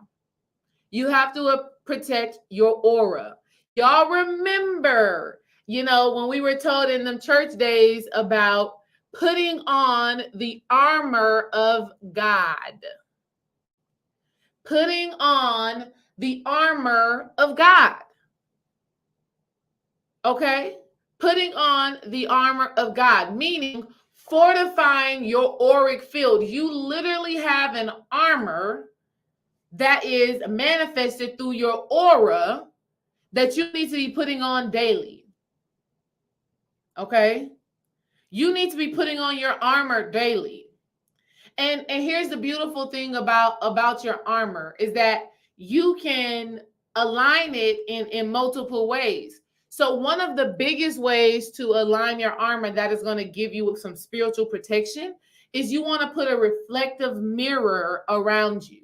You have to protect your aura. Y'all remember, when we were told in them church days about putting on the armor of God. Putting on the armor of God. Okay? Putting on the armor of God, meaning fortifying your auric field. You literally have an armor that is manifested through your aura that you need to be putting on daily. Okay? You need to be putting on your armor daily. And here's the beautiful thing about your armor is that you can align it in multiple ways. So one of the biggest ways to align your armor that is going to give you some spiritual protection is you want to put a reflective mirror around you.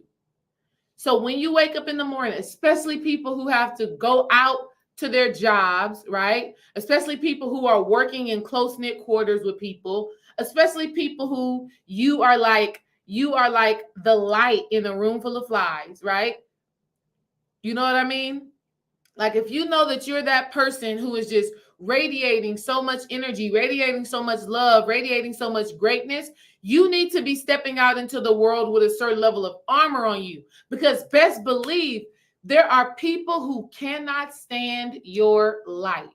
So when you wake up in the morning, especially people who have to go out to their jobs, right? Especially people who are working in close-knit quarters with people, especially people who you are like the light in a room full of flies, right? You know what I mean? Like if you know that you're that person who is just radiating so much energy, radiating so much love, radiating so much greatness, you need to be stepping out into the world with a certain level of armor on you. Because best believe there are people who cannot stand your light.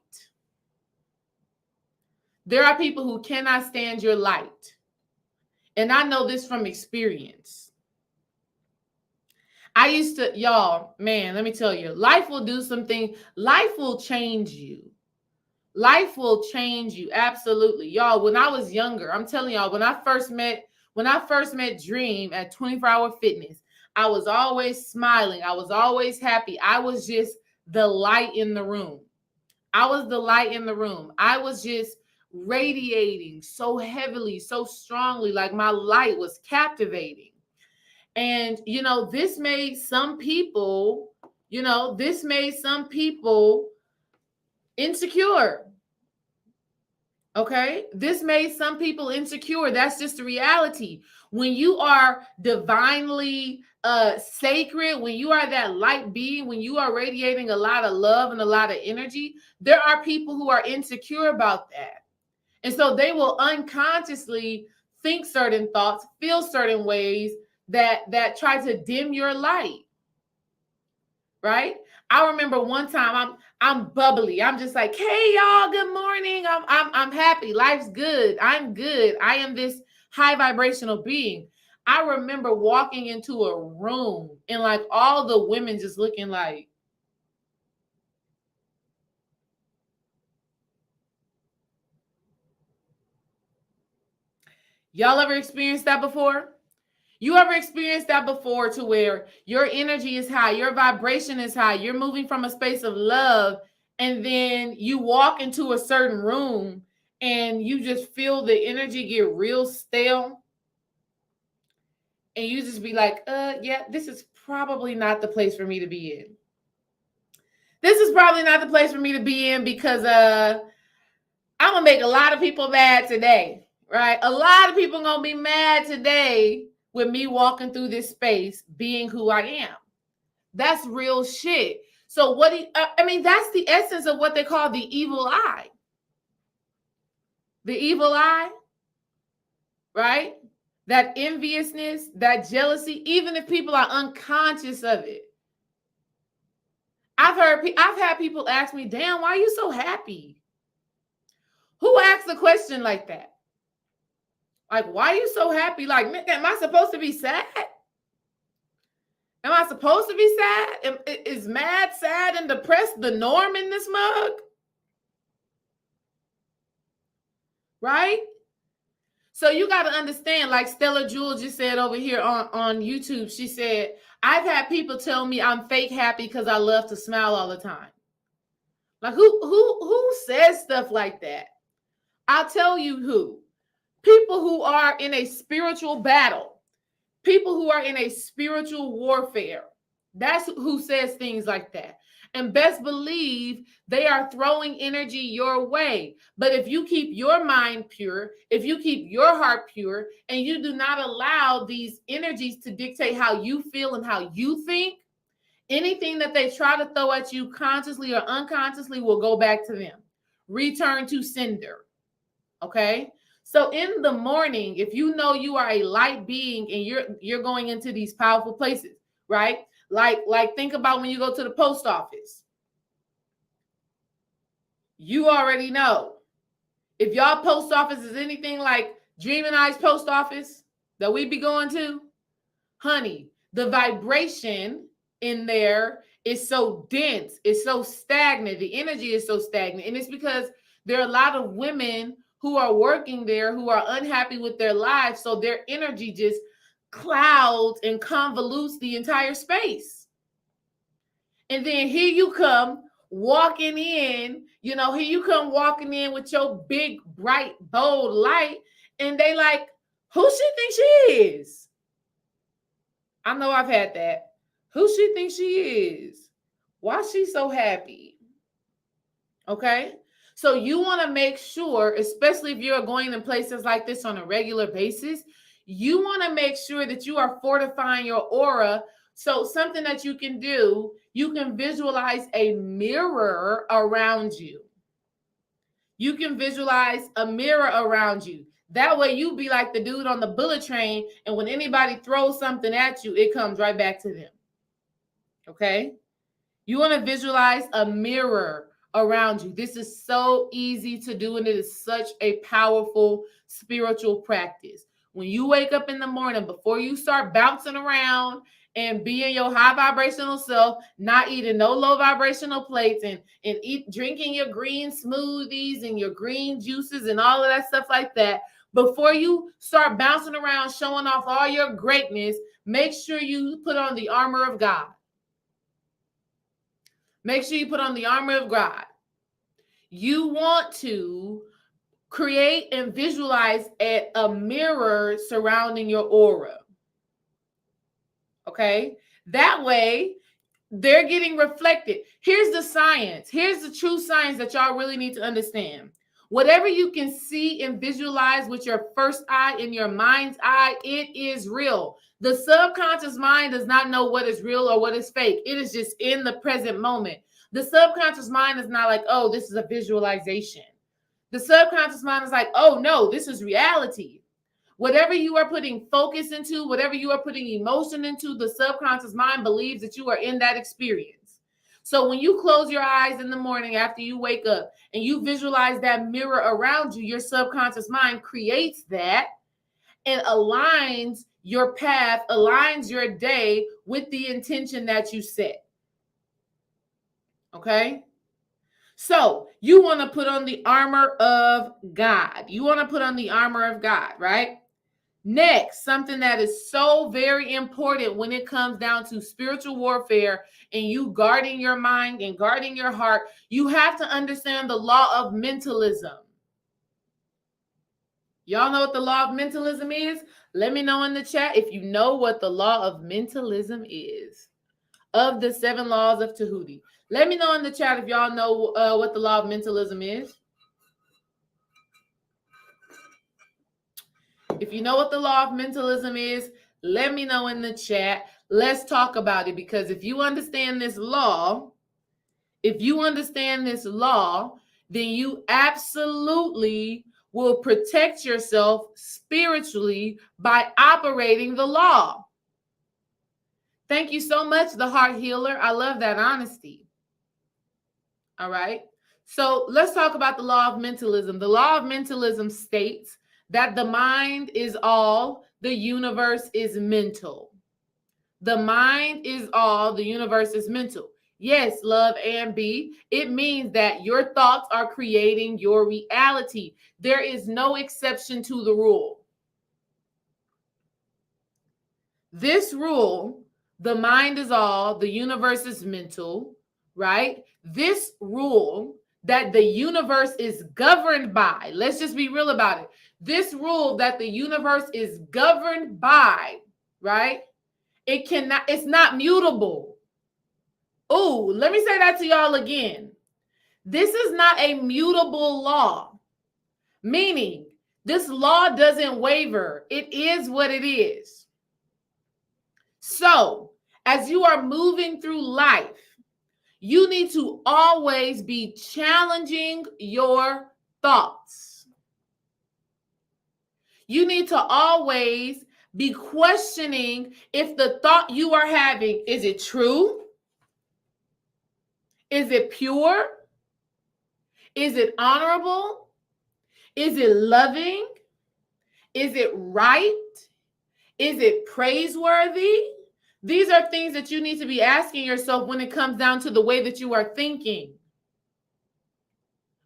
There are people who cannot stand your light. And I know this from experience. I used to, y'all, man, let me tell you, life will do something. Life will change you. Life will change you. Absolutely. Y'all, when I was younger, I'm telling y'all, when I first met Dream at 24 Hour Fitness, I was always smiling. I was always happy. I was just the light in the room. I was the light in the room. I was just radiating so heavily, so strongly, like my light was captivating. And, this made some people, insecure. Okay. This made some people insecure. That's just the reality. When you are divinely sacred, when you are that light being, when you are radiating a lot of love and a lot of energy, there are people who are insecure about that. And so they will unconsciously think certain thoughts, feel certain ways that try to dim your light. Right? I remember one time I'm bubbly. I'm just like, hey y'all, good morning. I'm happy. Life's good. I'm good. I am this high vibrational being. I remember walking into a room and like all the women just looking like, y'all ever experienced that before? You ever experienced that before, to where your energy is high, your vibration is high, you're moving from a space of love, and then you walk into a certain room and you just feel the energy get real stale, and you just be like, yeah, this is probably not the place for me to be in. This is probably not the place for me to be in, because I'm gonna make a lot of people mad today, right? A lot of people gonna be mad today with me walking through this space being who I am. That's real shit. So that's the essence of what they call the evil eye. The evil eye, right? That enviousness, that jealousy, even if people are unconscious of it. I've had people ask me, damn, why are you so happy? Who asks a question like that? Like, why are you so happy? Like, am I supposed to be sad? Am I supposed to be sad? Is mad, sad, and depressed the norm in this mug? Right? So you got to understand, like Stella Jewel just said over here on YouTube, she said, I've had people tell me I'm fake happy because I love to smile all the time. Like, who says stuff like that? I'll tell you who. People who are in a spiritual battle. People who are in a spiritual warfare. That's who says things like that. And best believe they are throwing energy your way. But if you keep your mind pure, if you keep your heart pure, and you do not allow these energies to dictate how you feel and how you think, anything that they try to throw at you consciously or unconsciously will go back to them. Return to sender. Okay? So in the morning, if you know you are a light being and you're going into these powerful places, right? Like think about when you go to the post office. You already know. If y'all post office is anything like Dream and I's post office that we be going to, honey, the vibration in there is so dense, it's so stagnant, the energy is so stagnant. And it's because there are a lot of women who are working there who are unhappy with their lives, so their energy just clouds and convolutes the entire space. And then here you come walking in, here you come walking in with your big, bright, bold light, and they like, who she thinks she is? I know I've had that. Who she thinks she is? Why is she so happy? Okay? So you want to make sure, especially if you're going in places like this on a regular basis, you want to make sure that you are fortifying your aura. So something that you can do, you can visualize a mirror around you. You can visualize a mirror around you. That way you be like the dude on the bullet train, and when anybody throws something at you, it comes right back to them. Okay? You want to visualize a mirror around you. This is so easy to do, and it is such a powerful spiritual practice. When you wake up in the morning, before you start bouncing around and being your high vibrational self, not eating no low vibrational plates, and drinking your green smoothies and your green juices and all of that stuff like that, before you start bouncing around showing off all your greatness, make sure you put on the armor of God. Make sure you put on the armor of God. you want to create and visualize a mirror surrounding your aura. Okay? That way, they're getting reflected. Here's the science. Here's the true science that y'all really need to understand. Whatever you can see and visualize with your first eye in your mind's eye, it is real. The subconscious mind does not know what is real or what is fake. It is just in the present moment. The subconscious mind is not like, oh, this is a visualization. The subconscious mind is like, oh, no, this is reality. Whatever you are putting focus into, whatever you are putting emotion into, the subconscious mind believes that you are in that experience. So when you close your eyes in the morning after you wake up and you visualize that mirror around you, your subconscious mind creates that and aligns your path, aligns your day with the intention that you set. Okay? So you want to put on the armor of God. You want to put on the armor of God, right? Next, something that is so very important when it comes down to spiritual warfare and you guarding your mind and guarding your heart, you have to understand the law of mentalism. Y'all know what the law of mentalism is? Let me know in the chat if you know what the law of mentalism is. Of the 7 laws of Tahuti. Let me know in the chat if y'all know what the law of mentalism is. If you know what the law of mentalism is, let me know in the chat. Let's talk about it, because if you understand this law, then you absolutely will protect yourself spiritually by operating the law. Thank you so much, the heart healer. I love that honesty. All right. So let's talk about the law of mentalism. The law of mentalism states that the mind is all, the universe is mental. The mind is all, the universe is mental. Yes, love and B, it means that your thoughts are creating your reality. There is no exception to the rule. This rule, the mind is all, the universe is mental, right? This rule that the universe is governed by, let's just be real about it. This rule that the universe is governed by, right? It's not mutable. Oh, let me say that to y'all again. This is not a mutable law, meaning this law doesn't waver. It is what it is. So, as you are moving through life, you need to always be challenging your thoughts. You need to always be questioning if the thought you are having, is it true? Is it pure? Is it honorable? Is it loving? Is it right? Is it praiseworthy? These are things that you need to be asking yourself when it comes down to the way that you are thinking.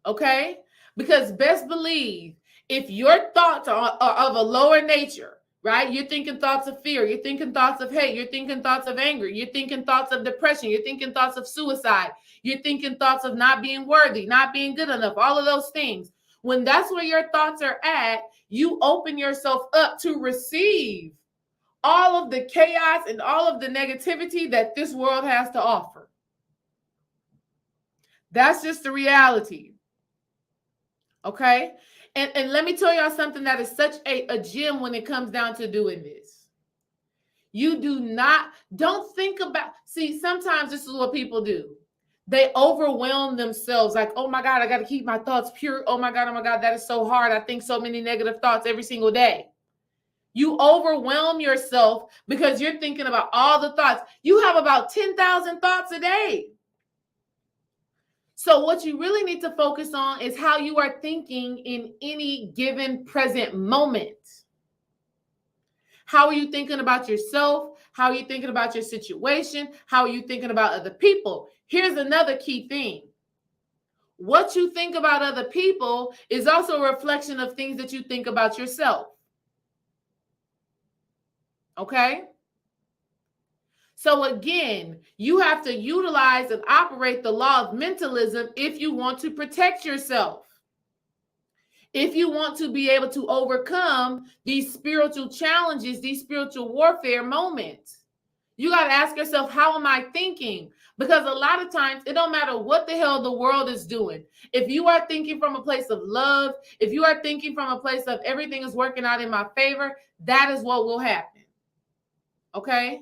Okay? Because best believe, if your thoughts are of a lower nature, right? You're thinking thoughts of fear. You're thinking thoughts of hate. You're thinking thoughts of anger. You're thinking thoughts of depression. You're thinking thoughts of suicide. You're thinking thoughts of not being worthy, not being good enough, all of those things. When that's where your thoughts are at, you open yourself up to receive all of the chaos and all of the negativity that this world has to offer. That's just the reality. Okay? And let me tell y'all something that is such a gem when it comes down to doing this. You don't think about, see, sometimes this is what people do. They overwhelm themselves like, oh my God, I got to keep my thoughts pure. Oh my God, that is so hard. I think so many negative thoughts every single day. You overwhelm yourself because you're thinking about all the thoughts. You have about 10,000 thoughts a day. So what you really need to focus on is how you are thinking in any given present moment. How are you thinking about yourself? How are you thinking about your situation? How are you thinking about other people? Here's another key thing. What you think about other people is also a reflection of things that you think about yourself. Okay? So again, you have to utilize and operate the law of mentalism if you want to protect yourself. If you want to be able to overcome these spiritual challenges, these spiritual warfare moments, you got to ask yourself, how am I thinking? Because a lot of times it don't matter what the hell the world is doing. If you are thinking from a place of love, if you are thinking from a place of everything is working out in my favor, that is what will happen. Okay?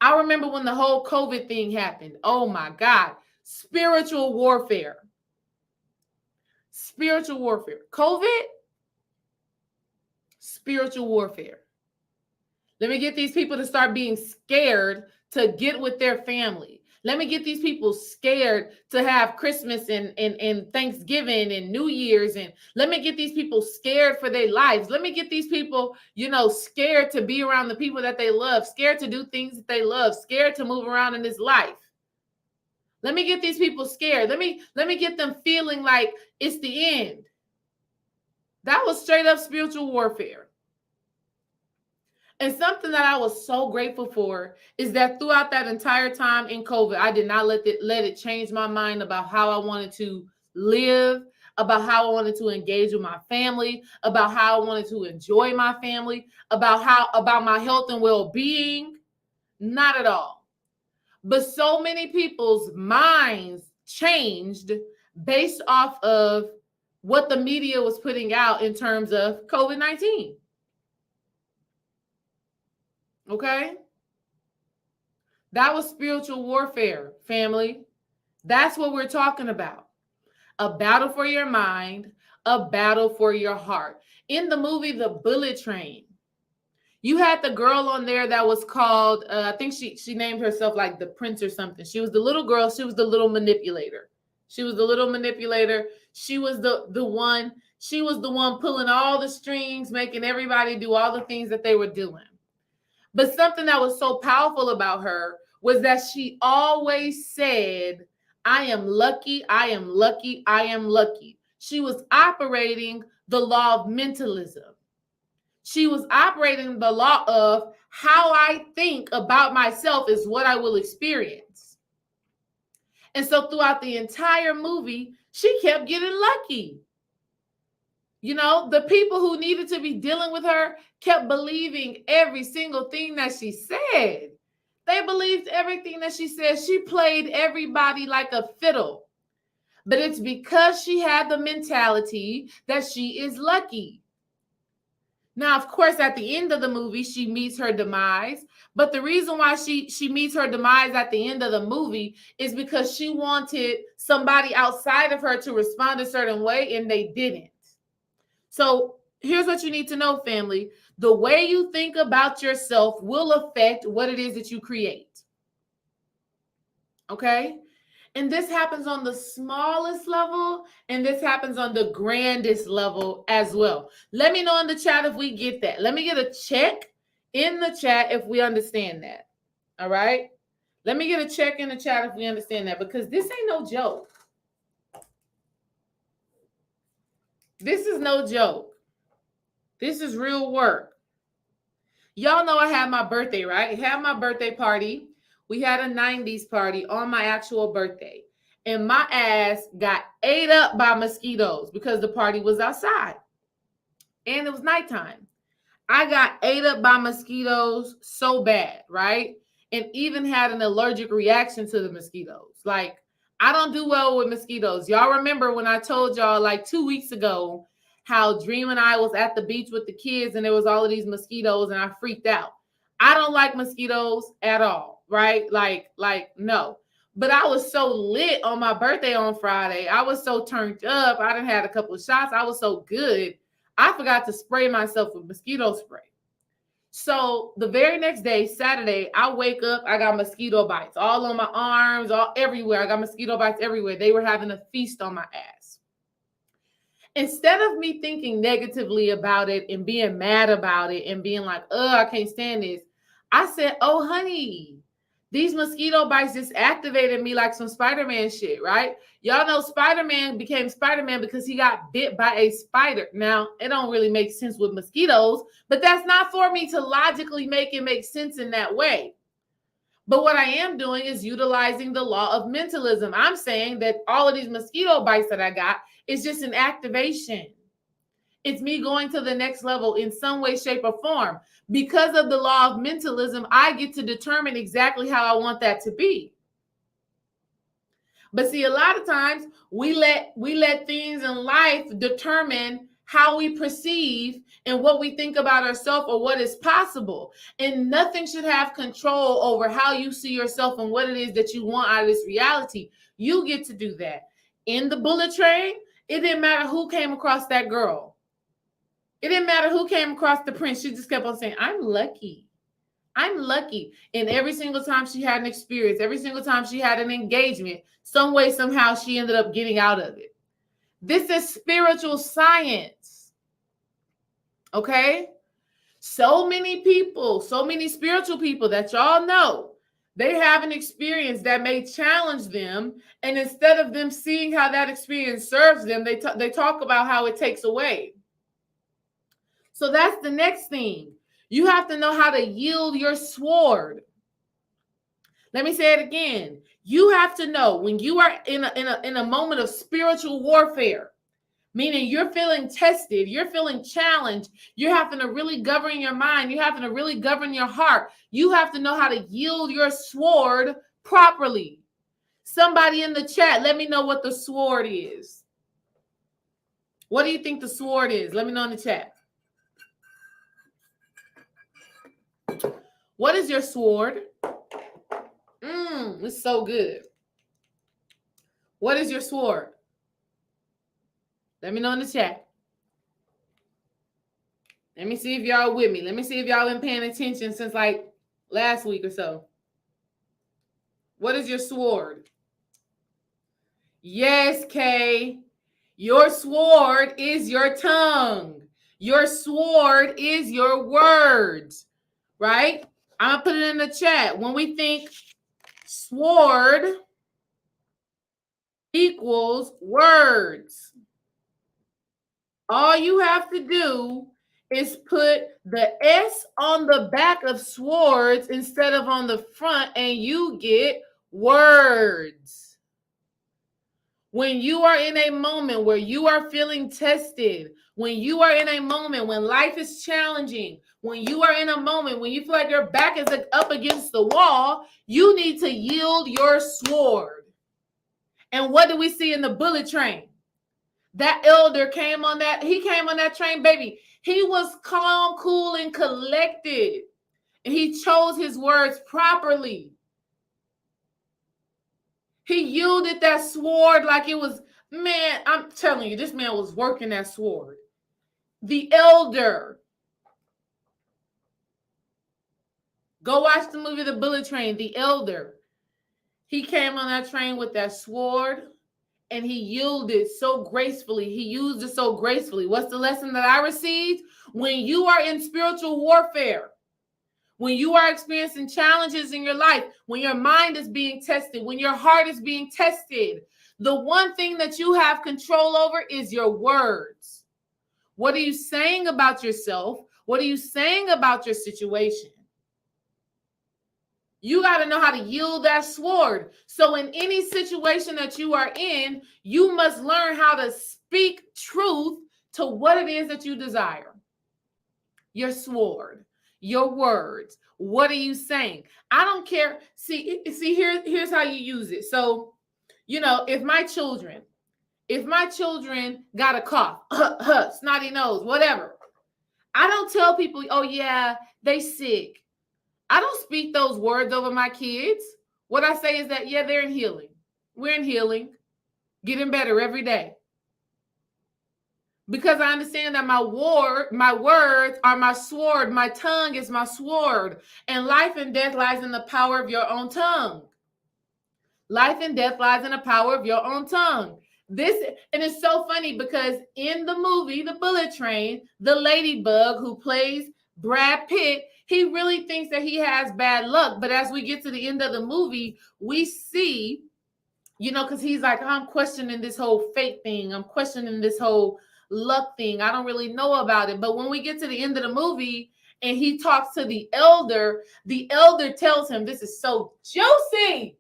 I remember when the whole COVID thing happened. Oh my God. Spiritual warfare. Spiritual warfare. COVID, spiritual warfare. Let me get these people to start being scared to get with their family. Let me get these people scared to have Christmas and Thanksgiving and New Year's. And let me get these people scared for their lives. Let me get these people, scared to be around the people that they love, scared to do things that they love, scared to move around in this life. Let me get these people scared. Let me get them feeling like it's the end. That was straight up spiritual warfare. And something that I was so grateful for is that throughout that entire time in COVID, I did not let it change my mind about how I wanted to live, about how I wanted to engage with my family, about how I wanted to enjoy my family, about my health and well-being. Not at all. But so many people's minds changed based off of what the media was putting out in terms of COVID-19. Okay? That was spiritual warfare, family. That's what we're talking about. A battle for your mind, a battle for your heart. In the movie The Bullet Train, you had the girl on there that was called, I think she named herself like the Prince or something. She was the little girl. She was the little manipulator. She was the one. She was the one pulling all the strings, making everybody do all the things that they were doing. But something that was so powerful about her was that she always said, I am lucky, I am lucky, I am lucky. She was operating the law of mentalism. She was operating the law of how I think about myself is what I will experience. And so throughout the entire movie, she kept getting lucky. The people who needed to be dealing with her kept believing every single thing that she said. They believed everything that she said. She played everybody like a fiddle. But it's because she had the mentality that she is lucky. Now, of course, at the end of the movie, she meets her demise. But the reason why she meets her demise at the end of the movie is because she wanted somebody outside of her to respond a certain way, and they didn't. So here's what you need to know, family. The way you think about yourself will affect what it is that you create. Okay? And this happens on the smallest level, and this happens on the grandest level as well. Let me know in the chat if we get that. Let me get a check in the chat if we understand that. All right? Let me get a check in the chat if we understand that, because this ain't no joke. This is no joke. This is real work. Y'all know I had my birthday, right? I had my birthday party. We had a 90s party on my actual birthday. And my ass got ate up by mosquitoes because the party was outside. And it was nighttime. I got ate up by mosquitoes so bad, right? And even had an allergic reaction to the mosquitoes. Like, I don't do well with mosquitoes. Y'all remember when I told y'all like 2 weeks ago how Dream and I was at the beach with the kids and there was all of these mosquitoes and I freaked out. I don't like mosquitoes at all, right? Like no. But I was so lit on my birthday on Friday. I was so turned up. I done had a couple of shots. I was so good. I forgot to spray myself with mosquito spray. So the very next day, Saturday, I wake up, I got mosquito bites all on my arms, all everywhere. I got mosquito bites everywhere. They were having a feast on my ass. Instead of me thinking negatively about it and being mad about it and being like, I can't stand this, I said, oh, honey, these mosquito bites just activated me like some Spider-Man shit, right? Y'all know Spider-Man became Spider-Man because he got bit by a spider. Now, it don't really make sense with mosquitoes, but that's not for me to logically make it make sense in that way. But what I am doing is utilizing the law of mentalism. I'm saying that all of these mosquito bites that I got is just an activation. It's me going to the next level in some way, shape, or form. Because of the law of mentalism, I get to determine exactly how I want that to be. But see, a lot of times we let things in life determine how we perceive and what we think about ourselves or what is possible. And nothing should have control over how you see yourself and what it is that you want out of this reality. You get to do that. In the bullet train, it didn't matter who came across that girl. It didn't matter who came across the prince. She just kept on saying, I'm lucky. I'm lucky. And every single time she had an experience, every single time she had an engagement, some way, somehow she ended up getting out of it. This is spiritual science. Okay? So many people, so many spiritual people that y'all know, they have an experience that may challenge them. And instead of them seeing how that experience serves them, they talk about how it takes away. So that's the next thing. You have to know how to yield your sword. Let me say it again. You have to know when you are in a moment of spiritual warfare, meaning you're feeling tested, you're feeling challenged, you're having to really govern your mind, you're having to really govern your heart. You have to know how to yield your sword properly. Somebody in the chat, let me know what the sword is. What do you think the sword is? Let me know in the chat. What is your sword? It's so good. What is your sword? Let me know in the chat. Let me see if y'all with me. Let me see if y'all been paying attention since like last week or so. What is your sword? Yes, Kay. Your sword is your tongue. Your sword is your words, right? I'm going to put it in the chat. When we think sword equals words, all you have to do is put the S on the back of swords instead of on the front, and you get words. When you are in a moment where you are feeling tested, when you are in a moment when life is challenging, when you are in a moment when you feel like your back is up against the wall, you need to yield your sword. And what do we see in the bullet train? That elder came on that, he came on that train, baby. He was calm, cool, and collected. And he chose his words properly. He yielded that sword like it was, man, I'm telling you, this man was working that sword. The elder. Go watch the movie The Bullet Train, The Elder. He came on that train with that sword and he yielded so gracefully. He used it so gracefully. What's the lesson that I received? When you are in spiritual warfare, when you are experiencing challenges in your life, when your mind is being tested, when your heart is being tested, the one thing that you have control over is your words. What are you saying about yourself? What are you saying about your situation? You got to know how to yield that sword. So in any situation that you are in, you must learn how to speak truth to what it is that you desire. Your sword, your words. What are you saying? I don't care. See, here's how you use it. So, if my children got a cough, snotty nose, whatever, I don't tell people, oh yeah, they sick. I don't speak those words over my kids. What I say is that, yeah, they're in healing. We're in healing, getting better every day. Because I understand that my words are my sword. My tongue is my sword. And life and death lies in the power of your own tongue. Life and death lies in the power of your own tongue. And it's so funny because in the movie, The Bullet Train, the ladybug who plays Brad Pitt, he really thinks that he has bad luck. But as we get to the end of the movie, we see, because he's like, I'm questioning this whole fate thing. I'm questioning this whole luck thing. I don't really know about it. But when we get to the end of the movie and he talks to the elder tells him, this is so juicy.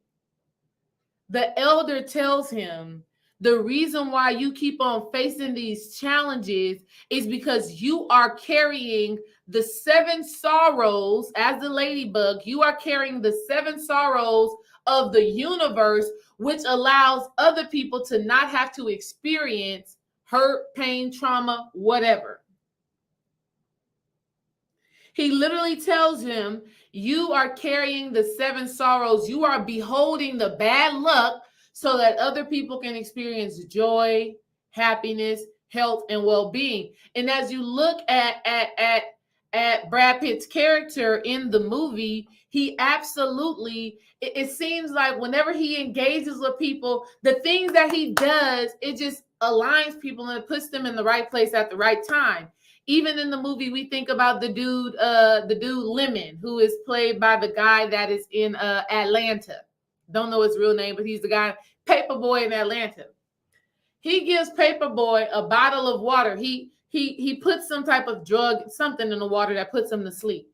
The elder tells him, the reason why you keep on facing these challenges is because you are carrying the 7 sorrows. As the ladybug, you are carrying the 7 sorrows of the universe, which allows other people to not have to experience hurt, pain, trauma, whatever. He literally tells him, you are carrying the 7 sorrows. You are beholding the bad luck so that other people can experience joy, happiness, health, and well-being. And as you look at Brad Pitt's character in the movie, he absolutely, it seems like whenever he engages with people, the things that he does, it just aligns people and it puts them in the right place at the right time. Even in the movie, we think about the dude Lemon, who is played by the guy that is in Atlanta. Don't know his real name, but he's the guy, Paperboy in Atlanta. He gives Paperboy a bottle of water. He puts some type of drug, something in the water that puts him to sleep.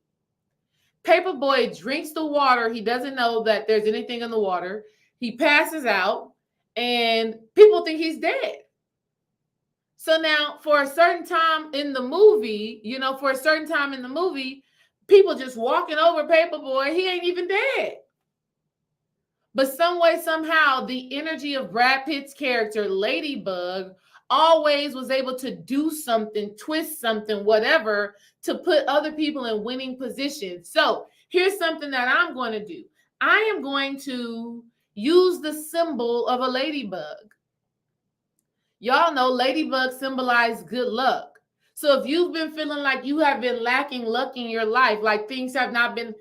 Paperboy drinks the water. He doesn't know that there's anything in the water. He passes out, and people think he's dead. So now, for a certain time in the movie, people just walking over Paperboy, he ain't even dead. But some way, somehow, the energy of Brad Pitt's character, Ladybug, always was able to do something, twist something, whatever, to put other people in winning positions. So here's something that I'm going to do. I am going to use the symbol of a ladybug. Y'all know ladybugs symbolize good luck. So if you've been feeling like you have been lacking luck in your life, like things have not been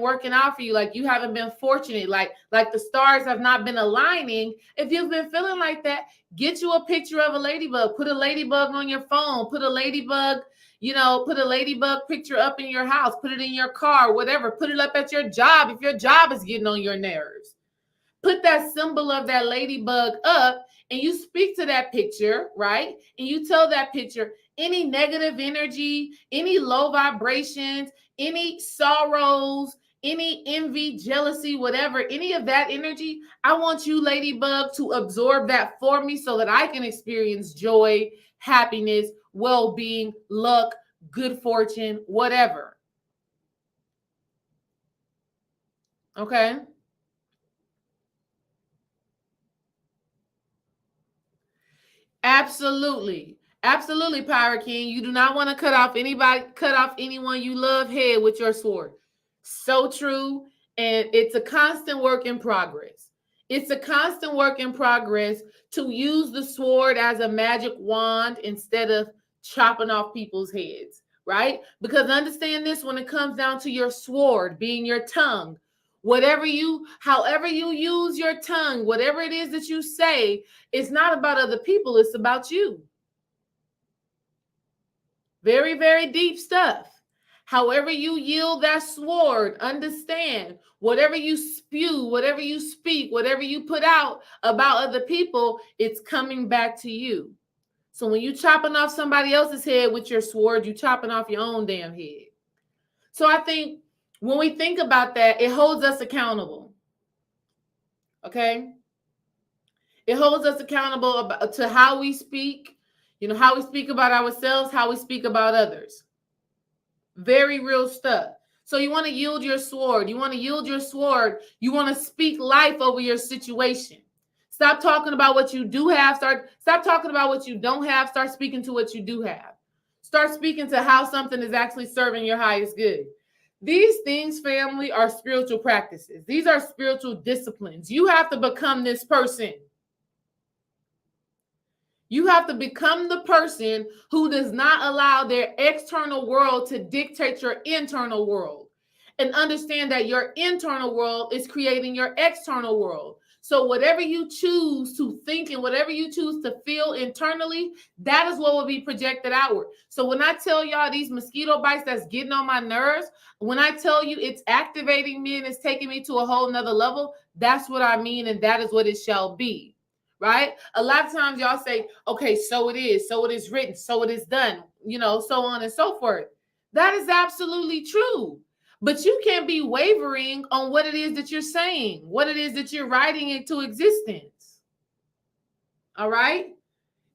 working out for you, like you haven't been fortunate, like the stars have not been aligning, if you've been feeling like that, get you a picture of a ladybug. Put a ladybug on your phone. Put a ladybug picture up in your house. Put it in your car, whatever. Put it up at your job if your job is getting on your nerves. Put that symbol of that ladybug up, and you speak to that picture, right? And you tell that picture, any negative energy, any low vibrations, any sorrows, any envy, jealousy, whatever, any of that energy, I want you, ladybug, to absorb that for me so that I can experience joy, happiness, well-being, luck, good fortune, whatever. Okay? Absolutely. Absolutely, Pirate King. You do not want to cut off anyone you love head with your sword. So true. And it's a constant work in progress. It's a constant work in progress to use the sword as a magic wand instead of chopping off people's heads, right? Because understand this, when it comes down to your sword being your tongue, however you use your tongue, whatever it is that you say, it's not about other people, it's about you. Very, very deep stuff. However you yield that sword, understand, whatever you spew, whatever you speak, whatever you put out about other people, it's coming back to you. So when you chopping off somebody else's head with your sword, you chopping off your own damn head. So I think when we think about that, it holds us accountable. Okay? It holds us accountable to how we speak, how we speak about ourselves, how we speak about others. Very real stuff. So you want to yield your sword. You want to yield your sword. You want to speak life over your situation. Stop talking about what you do have. Stop talking about what you don't have. Start speaking to what you do have. Start speaking to how something is actually serving your highest good. These things, family, are spiritual practices. These are spiritual disciplines. You have to become this person. You have to become the person who does not allow their external world to dictate your internal world. And understand that your internal world is creating your external world. So whatever you choose to think and whatever you choose to feel internally, that is what will be projected outward. So when I tell y'all these mosquito bites that's getting on my nerves, when I tell you it's activating me and it's taking me to a whole nother level, that's what I mean, and that is what it shall be. Right? A lot of times y'all say, okay, so it is written, so it is done, so on and so forth. That is absolutely true. But you can't be wavering on what it is that you're saying, what it is that you're writing into existence. All right?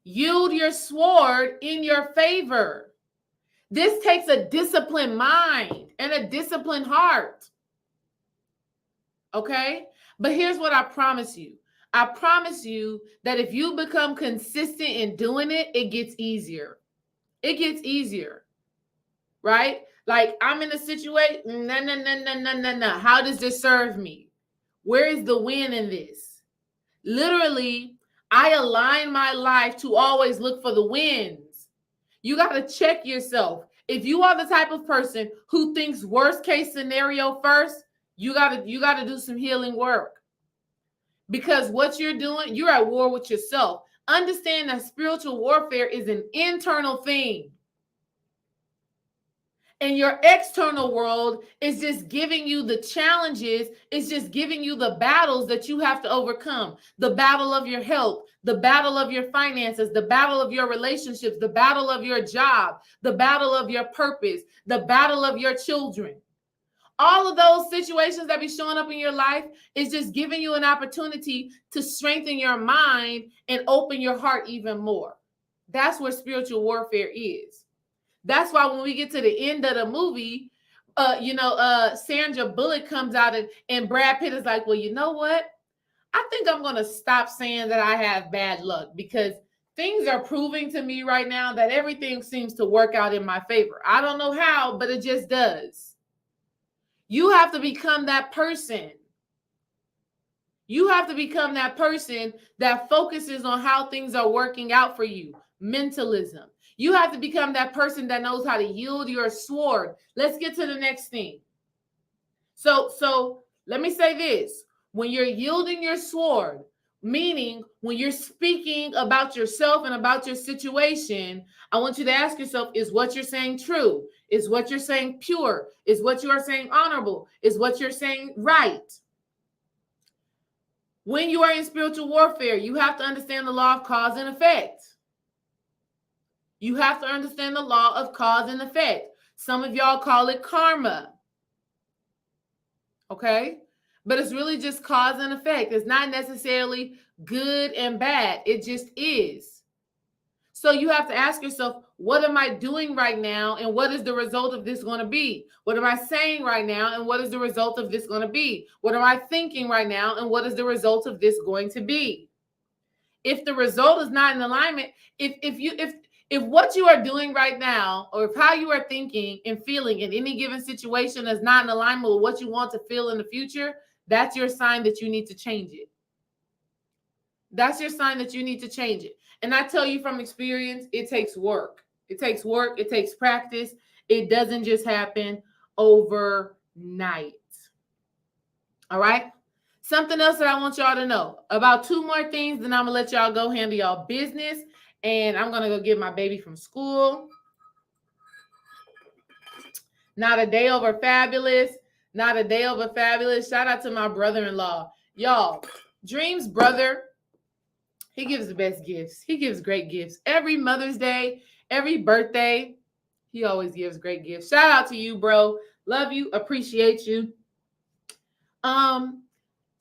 Yield your sword in your favor. This takes a disciplined mind and a disciplined heart. Okay? But here's what I promise you. I promise you that if you become consistent in doing it, it gets easier. It gets easier. Right? Like I'm in a situation, no. How does this serve me? Where is the win in this? Literally, I align my life to always look for the wins. You got to check yourself. If you are the type of person who thinks worst case scenario first, you got to do some healing work. Because what you're doing, you're at war with yourself. Understand that spiritual warfare is an internal thing. And your external world is just giving you the challenges. It's just giving you the battles that you have to overcome. The battle of your health, the battle of your finances, the battle of your relationships, the battle of your job, the battle of your purpose, the battle of your children. All of those situations that be showing up in your life is just giving you an opportunity to strengthen your mind and open your heart even more. That's what spiritual warfare is. That's why when we get to the end of the movie, Sandra Bullock comes out and Brad Pitt is like, well, you know what? I think I'm going to stop saying that I have bad luck because things are proving to me right now that everything seems to work out in my favor. I don't know how, but it just does. You have to become that person. You have to become that person that focuses on how things are working out for you. Mentalism. You have to become that person that knows how to yield your sword. Let's get to the next thing. So let me say this. When you're yielding your sword, meaning when you're speaking about yourself and about your situation, I want you to ask yourself, is what you're saying true? Is what you're saying pure? Is what you are saying honorable? Is what you're saying right? When you are in spiritual warfare, you have to understand the law of cause and effect. You have to understand the law of cause and effect. Some of y'all call it karma. Okay? But it's really just cause and effect. It's not necessarily good and bad. It just is. So you have to ask yourself, what am I doing right now? And what is the result of this going to be? What am I saying right now? And what is the result of this going to be? What am I thinking right now? And what is the result of this going to be? If the result is not in alignment, if what you are doing right now, or if how you are thinking and feeling in any given situation is not in alignment with what you want to feel in the future, that's your sign that you need to change it. That's your sign that you need to change it. And I tell you from experience, it takes work. It takes work. It takes practice. It doesn't just happen overnight. All right? Something else that I want y'all to know. About 2 more things, then I'm going to let y'all go handle y'all business. And I'm going to go get my baby from school. Not a day over fabulous. Not a day over fabulous. Shout out to my brother-in-law. Y'all, Dream's brother, he gives the best gifts. He gives great gifts. Every Mother's Day, every birthday, he always gives great gifts. Shout out to you, bro. Love you. Appreciate you.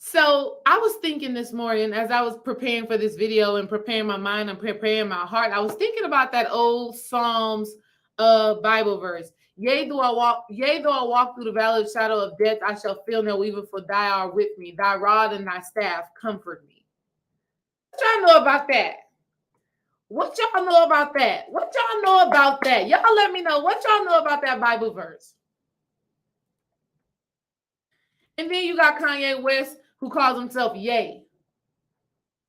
So I was thinking this morning as I was preparing for this video and preparing my mind and preparing my heart, I was thinking about that old Psalms Bible verse. Yea, though I walk through the valley of the shadow of death, I shall feel no evil, for thou art with me. Thy rod and thy staff comfort me. What y'all know about that? What y'all know about that? What y'all know about that? Y'all let me know what y'all know about that Bible verse. And then you got Kanye West, who calls himself Yea.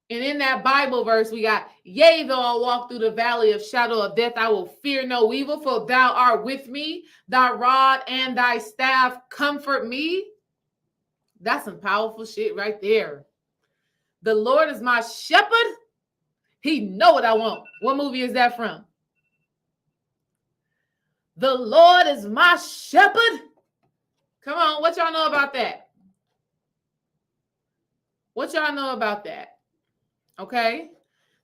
And in that Bible verse, we got, yea, though I walk through the valley of shadow of death, I will fear no evil, for thou art with me. Thy rod and thy staff comfort me. That's some powerful shit right there. The Lord is my shepherd. He know what I want. What movie is that from? The Lord is my shepherd. Come on, what y'all know about that? What y'all know about that? Okay.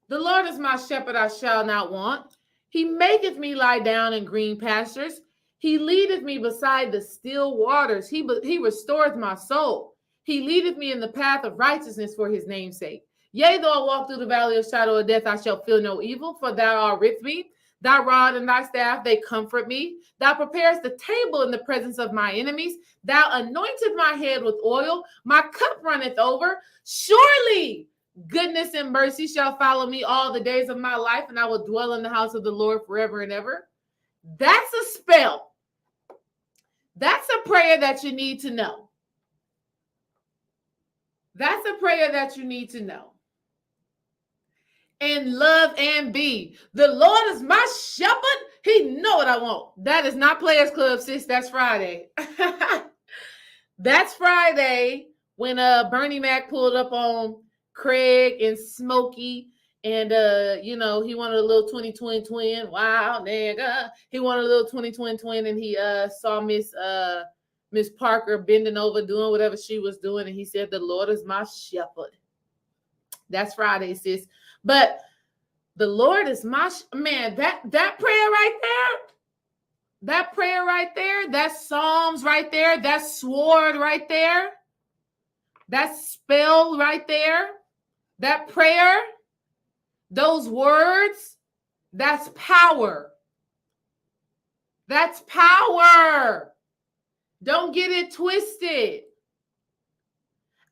The Lord is my shepherd, I shall not want. He maketh me lie down in green pastures. He leadeth me beside the still waters. He restoreth my soul. He leadeth me in the path of righteousness for his name's sake. Yea, though I walk through the valley of shadow of death, I shall feel no evil, for thou art with me. Thy rod and thy staff, they comfort me. Thou preparest the table in the presence of my enemies. Thou anointed my head with oil. My cup runneth over. Surely goodness and mercy shall follow me all the days of my life, and I will dwell in the house of the Lord forever and ever. That's a spell. That's a prayer that you need to know. That's a prayer that you need to know. And love and be. The Lord is my shepherd. He know what I want. That is not Players Club, sis. That's Friday. That's Friday when Bernie Mac pulled up on Craig and Smokey. And, he wanted a little 20-20 twin. Wow, nigga. He wanted a little 20-20 twin. And he saw Miss Parker bending over, doing whatever she was doing. And he said, the Lord is my shepherd. That's Friday, sis. But the Lord is my man. That prayer right there, that prayer right there, that Psalms right there, that sword right there, that spell right there, that prayer, those words, that's power. That's power. Don't get it twisted.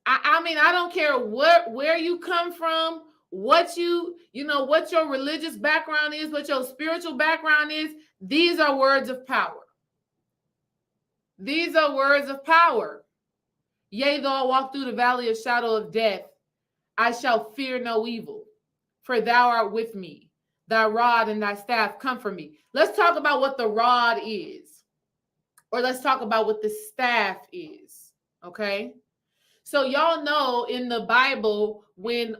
I mean, I don't care where you come from, what what your religious background is, what your spiritual background is. These are words of power. These are words of power. Yea, though I walk through the valley of shadow of death, I shall fear no evil, for thou art with me. Thy rod and thy staff comfort me. Let's talk about what the rod is, or let's talk about what the staff is. Okay. So y'all know in the Bible, when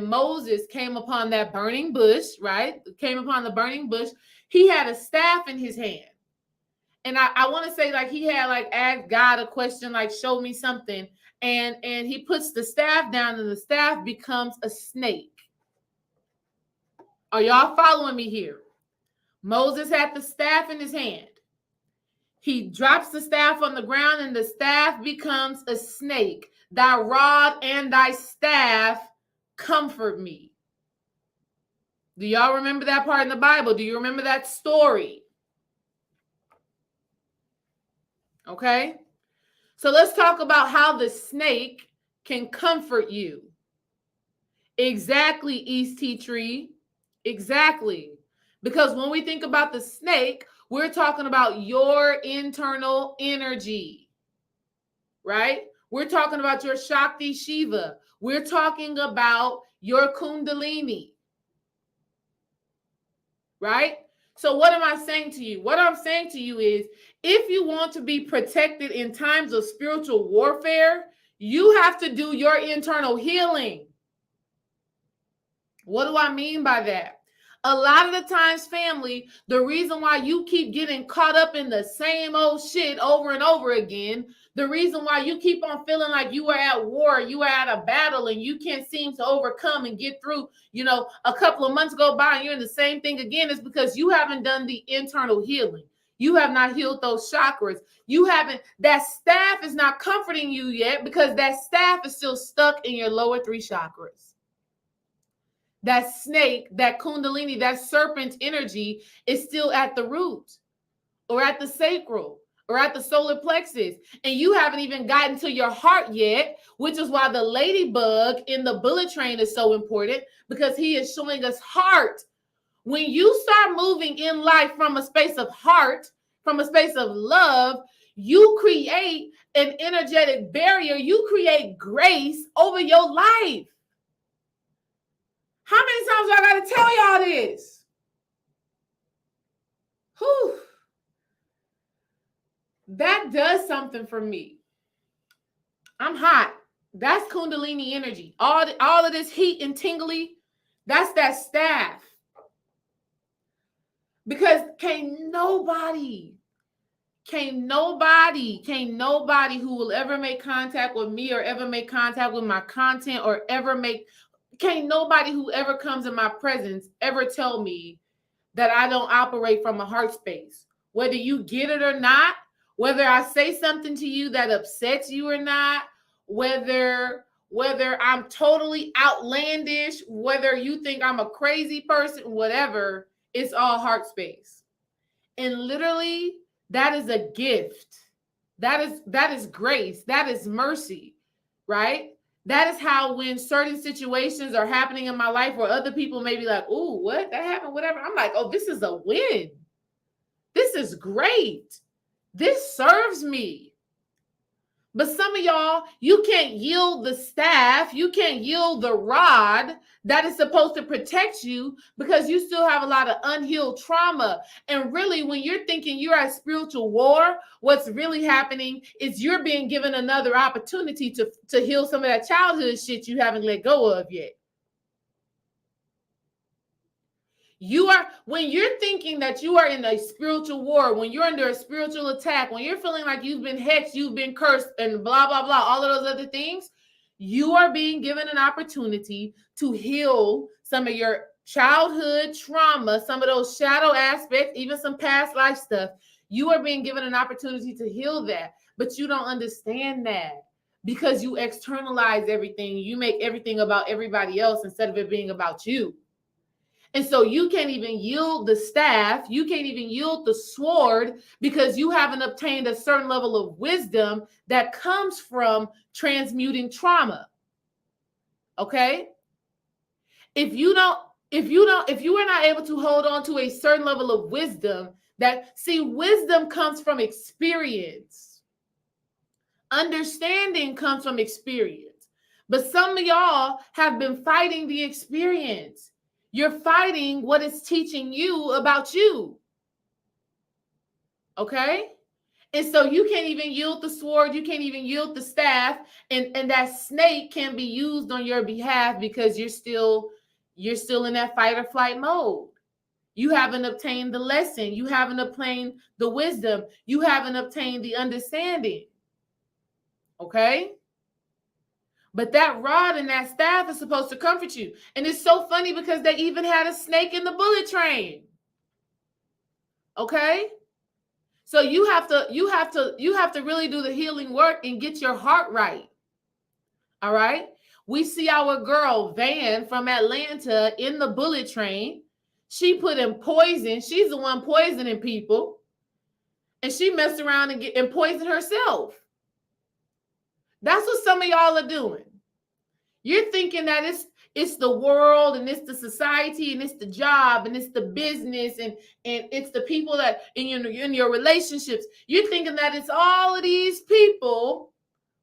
Moses came upon that burning bush, right? Came upon the burning bush, he had a staff in his hand. And I want to say, like, he had asked God a question, like, show me something. And he puts the staff down and the staff becomes a snake. Are y'all following me here? Moses had the staff in his hand. He drops the staff on the ground and the staff becomes a snake. Thy rod and thy staff comfort me. Do y'all remember that part in the Bible? Do you remember that story? Okay. So let's talk about how the snake can comfort you. Exactly, East Tea Tree. Exactly. Because when we think about the snake, we're talking about your internal energy, right? We're talking about your Shakti Shiva. We're talking about your Kundalini, right? So what am I saying to you? What I'm saying to you is, if you want to be protected in times of spiritual warfare, you have to do your internal healing. What do I mean by that? A lot of the times, family, the reason why you keep getting caught up in the same old shit over and over again, the reason why you keep on feeling like you are at war, you are at a battle, and you can't seem to overcome and get through, a couple of months go by and you're in the same thing again, is because you haven't done the internal healing. You have not healed those chakras. That staff is not comforting you yet because that staff is still stuck in your lower 3 chakras. That snake, that Kundalini, that serpent energy is still at the root or at the sacral or at the solar plexus. And you haven't even gotten to your heart yet, which is why the ladybug in the bullet train is so important, because he is showing us heart. When you start moving in life from a space of heart, from a space of love, you create an energetic barrier. You create grace over your life. How many times I got to tell y'all this? Whew. That does something for me. I'm hot. That's Kundalini energy. All of this heat and tingly, that's that staff. Because can't nobody who will ever make contact with me or ever make contact with my content or can't nobody who ever comes in my presence ever tell me that I don't operate from a heart space. whether you get it or not, whether I say something to you that upsets you or not, whether I'm totally outlandish, whether you think I'm a crazy person, whatever, it's all heart space. And literally, that is a gift. That is grace. That is mercy, right? That is how when certain situations are happening in my life where other people may be like, "Ooh, what? That happened, whatever." I'm like, "Oh, this is a win. This is great. This serves me." But some of y'all, you can't yield the staff, you can't yield the rod that is supposed to protect you because you still have a lot of unhealed trauma. And really, when you're thinking you're at spiritual war, what's really happening is you're being given another opportunity to heal some of that childhood shit you haven't let go of yet. When you're thinking that you are in a spiritual war, when you're under a spiritual attack, when you're feeling like you've been hexed, you've been cursed, and blah, blah, blah, all of those other things, you are being given an opportunity to heal some of your childhood trauma, some of those shadow aspects, even some past life stuff. You are being given an opportunity to heal that, but you don't understand that because you externalize everything. You make everything about everybody else instead of it being about you. And so you can't even yield the staff. You can't even yield the sword because you haven't obtained a certain level of wisdom that comes from transmuting trauma. Okay? If you are not able to hold on to a certain level of wisdom, wisdom comes from experience. Understanding comes from experience. But some of y'all have been fighting the experience. You're fighting what it's teaching you about you. Okay? And so you can't even yield the sword. You can't even yield the staff. And that snake can be used on your behalf because you're still in that fight or flight mode. You haven't obtained the lesson. You haven't obtained the wisdom. You haven't obtained the understanding. Okay? But that rod and that staff is supposed to comfort you. And it's so funny because they even had a snake in the bullet train. Okay? So you have to really do the healing work and get your heart right. All right? We see our girl Van from Atlanta in the bullet train. She put in poison. She's the one poisoning people. And she messed around and poisoned herself. That's what some of y'all are doing. You're thinking that it's the world and it's the society and it's the job and it's the business and it's the people that in your relationships. You're thinking that it's all of these people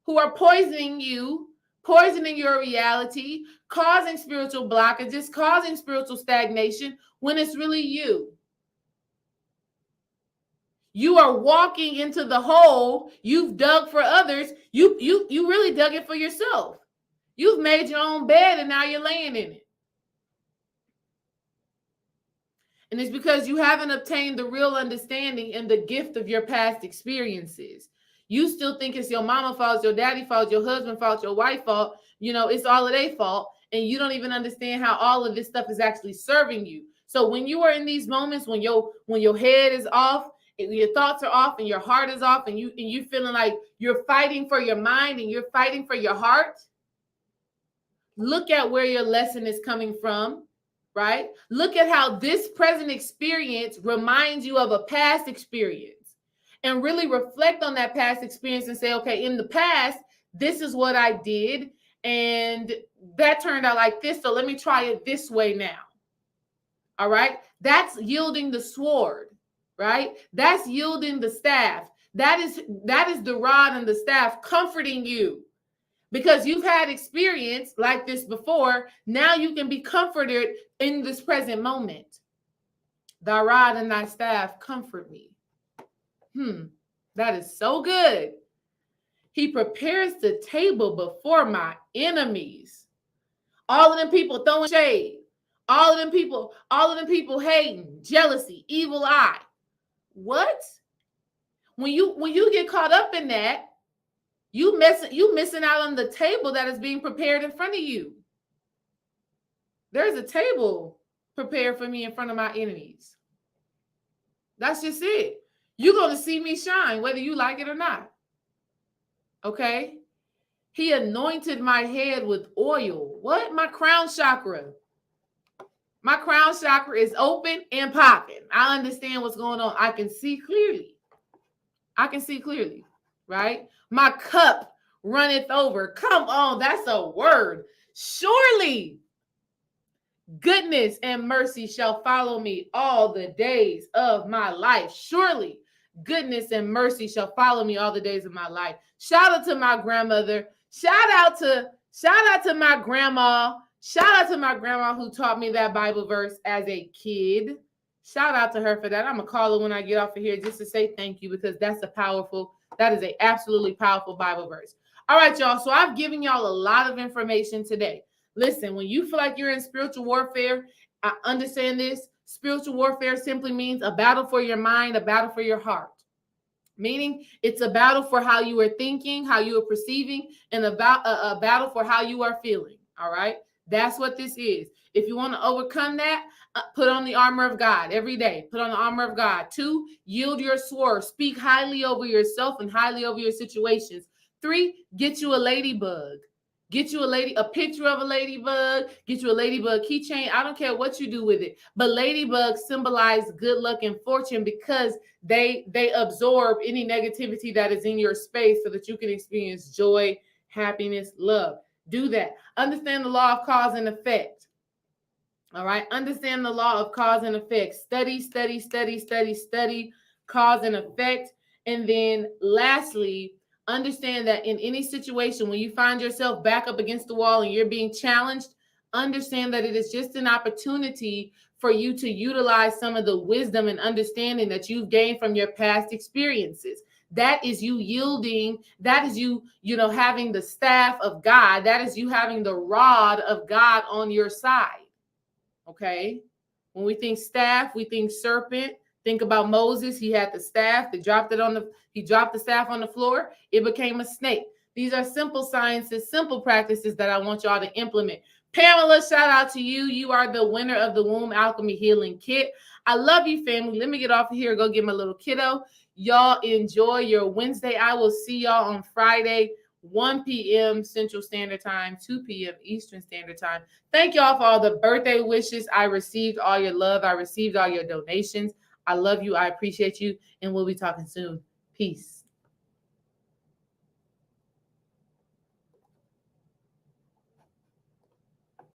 who are poisoning you, poisoning your reality, causing spiritual blockages, causing spiritual stagnation when it's really you. You are walking into the hole you've dug for others. You really dug it for yourself. You've made your own bed and now you're laying in it. And it's because you haven't obtained the real understanding and the gift of your past experiences. You still think it's your mama fault, your daddy fault, your husband fault, your wife fault. It's all of their fault. And you don't even understand how all of this stuff is actually serving you. So when you are in these moments, when your head is off, and your thoughts are off and your heart is off and you're feeling like you're fighting for your mind and you're fighting for your heart, look at where your lesson is coming from, right? Look at how this present experience reminds you of a past experience and really reflect on that past experience and say, okay, in the past, this is what I did and that turned out like this. So let me try it this way now. All right. That's yielding the sword, right? That's yielding the staff. That is the rod and the staff comforting you. Because you've had experience like this before, now you can be comforted in this present moment. Thy rod and thy staff comfort me. That is so good. He prepares the table before my enemies. All of them people throwing shade. All of them people hating, jealousy, evil eye. What? When you get caught up in that, you missing out on the table that is being prepared in front of you. There's a table prepared for me in front of my enemies. That's just it. You're going to see me shine, whether you like it or not. Okay? He anointed my head with oil. What? My crown chakra. My crown chakra is open and popping. I understand what's going on. I can see clearly. I can see clearly, right? My cup runneth over. Come on, that's a word. Surely goodness and mercy shall follow me all the days of my life. Surely goodness and mercy shall follow me all the days of my life. Shout out to my grandmother. Shout out to my grandma. Shout out to my grandma who taught me that Bible verse as a kid. Shout out to her for that. I'm going to call her when I get off of here just to say thank you, because that is a absolutely powerful Bible verse. All right, y'all. So I've given y'all a lot of information today. Listen, when you feel like you're in spiritual warfare, I understand this. Spiritual warfare simply means a battle for your mind, a battle for your heart. Meaning it's a battle for how you are thinking, how you are perceiving, and a battle for how you are feeling. All right. That's what this is. If you want to overcome that, put on the armor of God every day. Put on the armor of God. 2, yield your sword. Speak highly over yourself and highly over your situations. 3, get you a ladybug. Get you a picture of a ladybug. Get you a ladybug keychain. I don't care what you do with it. But ladybugs symbolize good luck and fortune because they absorb any negativity that is in your space so that you can experience joy, happiness, love. Do that. Understand the law of cause and effect. All right. Understand the law of cause and effect. Study cause and effect. And then lastly, understand that in any situation, when you find yourself back up against the wall and you're being challenged, understand that it is just an opportunity for you to utilize some of the wisdom and understanding that you've gained from your past experiences. That is you yielding. That is you, having the staff of God. That is you having the rod of God on your side. Okay. When we think staff, we think serpent. Think about Moses. He had the staff. He dropped the staff on the floor. It became a snake. These are simple sciences, simple practices that I want y'all to implement. Pamela, shout out to you. You are the winner of the Womb Alchemy Healing Kit. I love you, family. Let me get off of here and go get my little kiddo. Y'all enjoy your Wednesday. I will see y'all on Friday, 1 p.m. Central Standard Time, 2 p.m. Eastern Standard Time. Thank y'all for all the birthday wishes. I received all your love. I received all your donations. I love you. I appreciate you. And we'll be talking soon. Peace.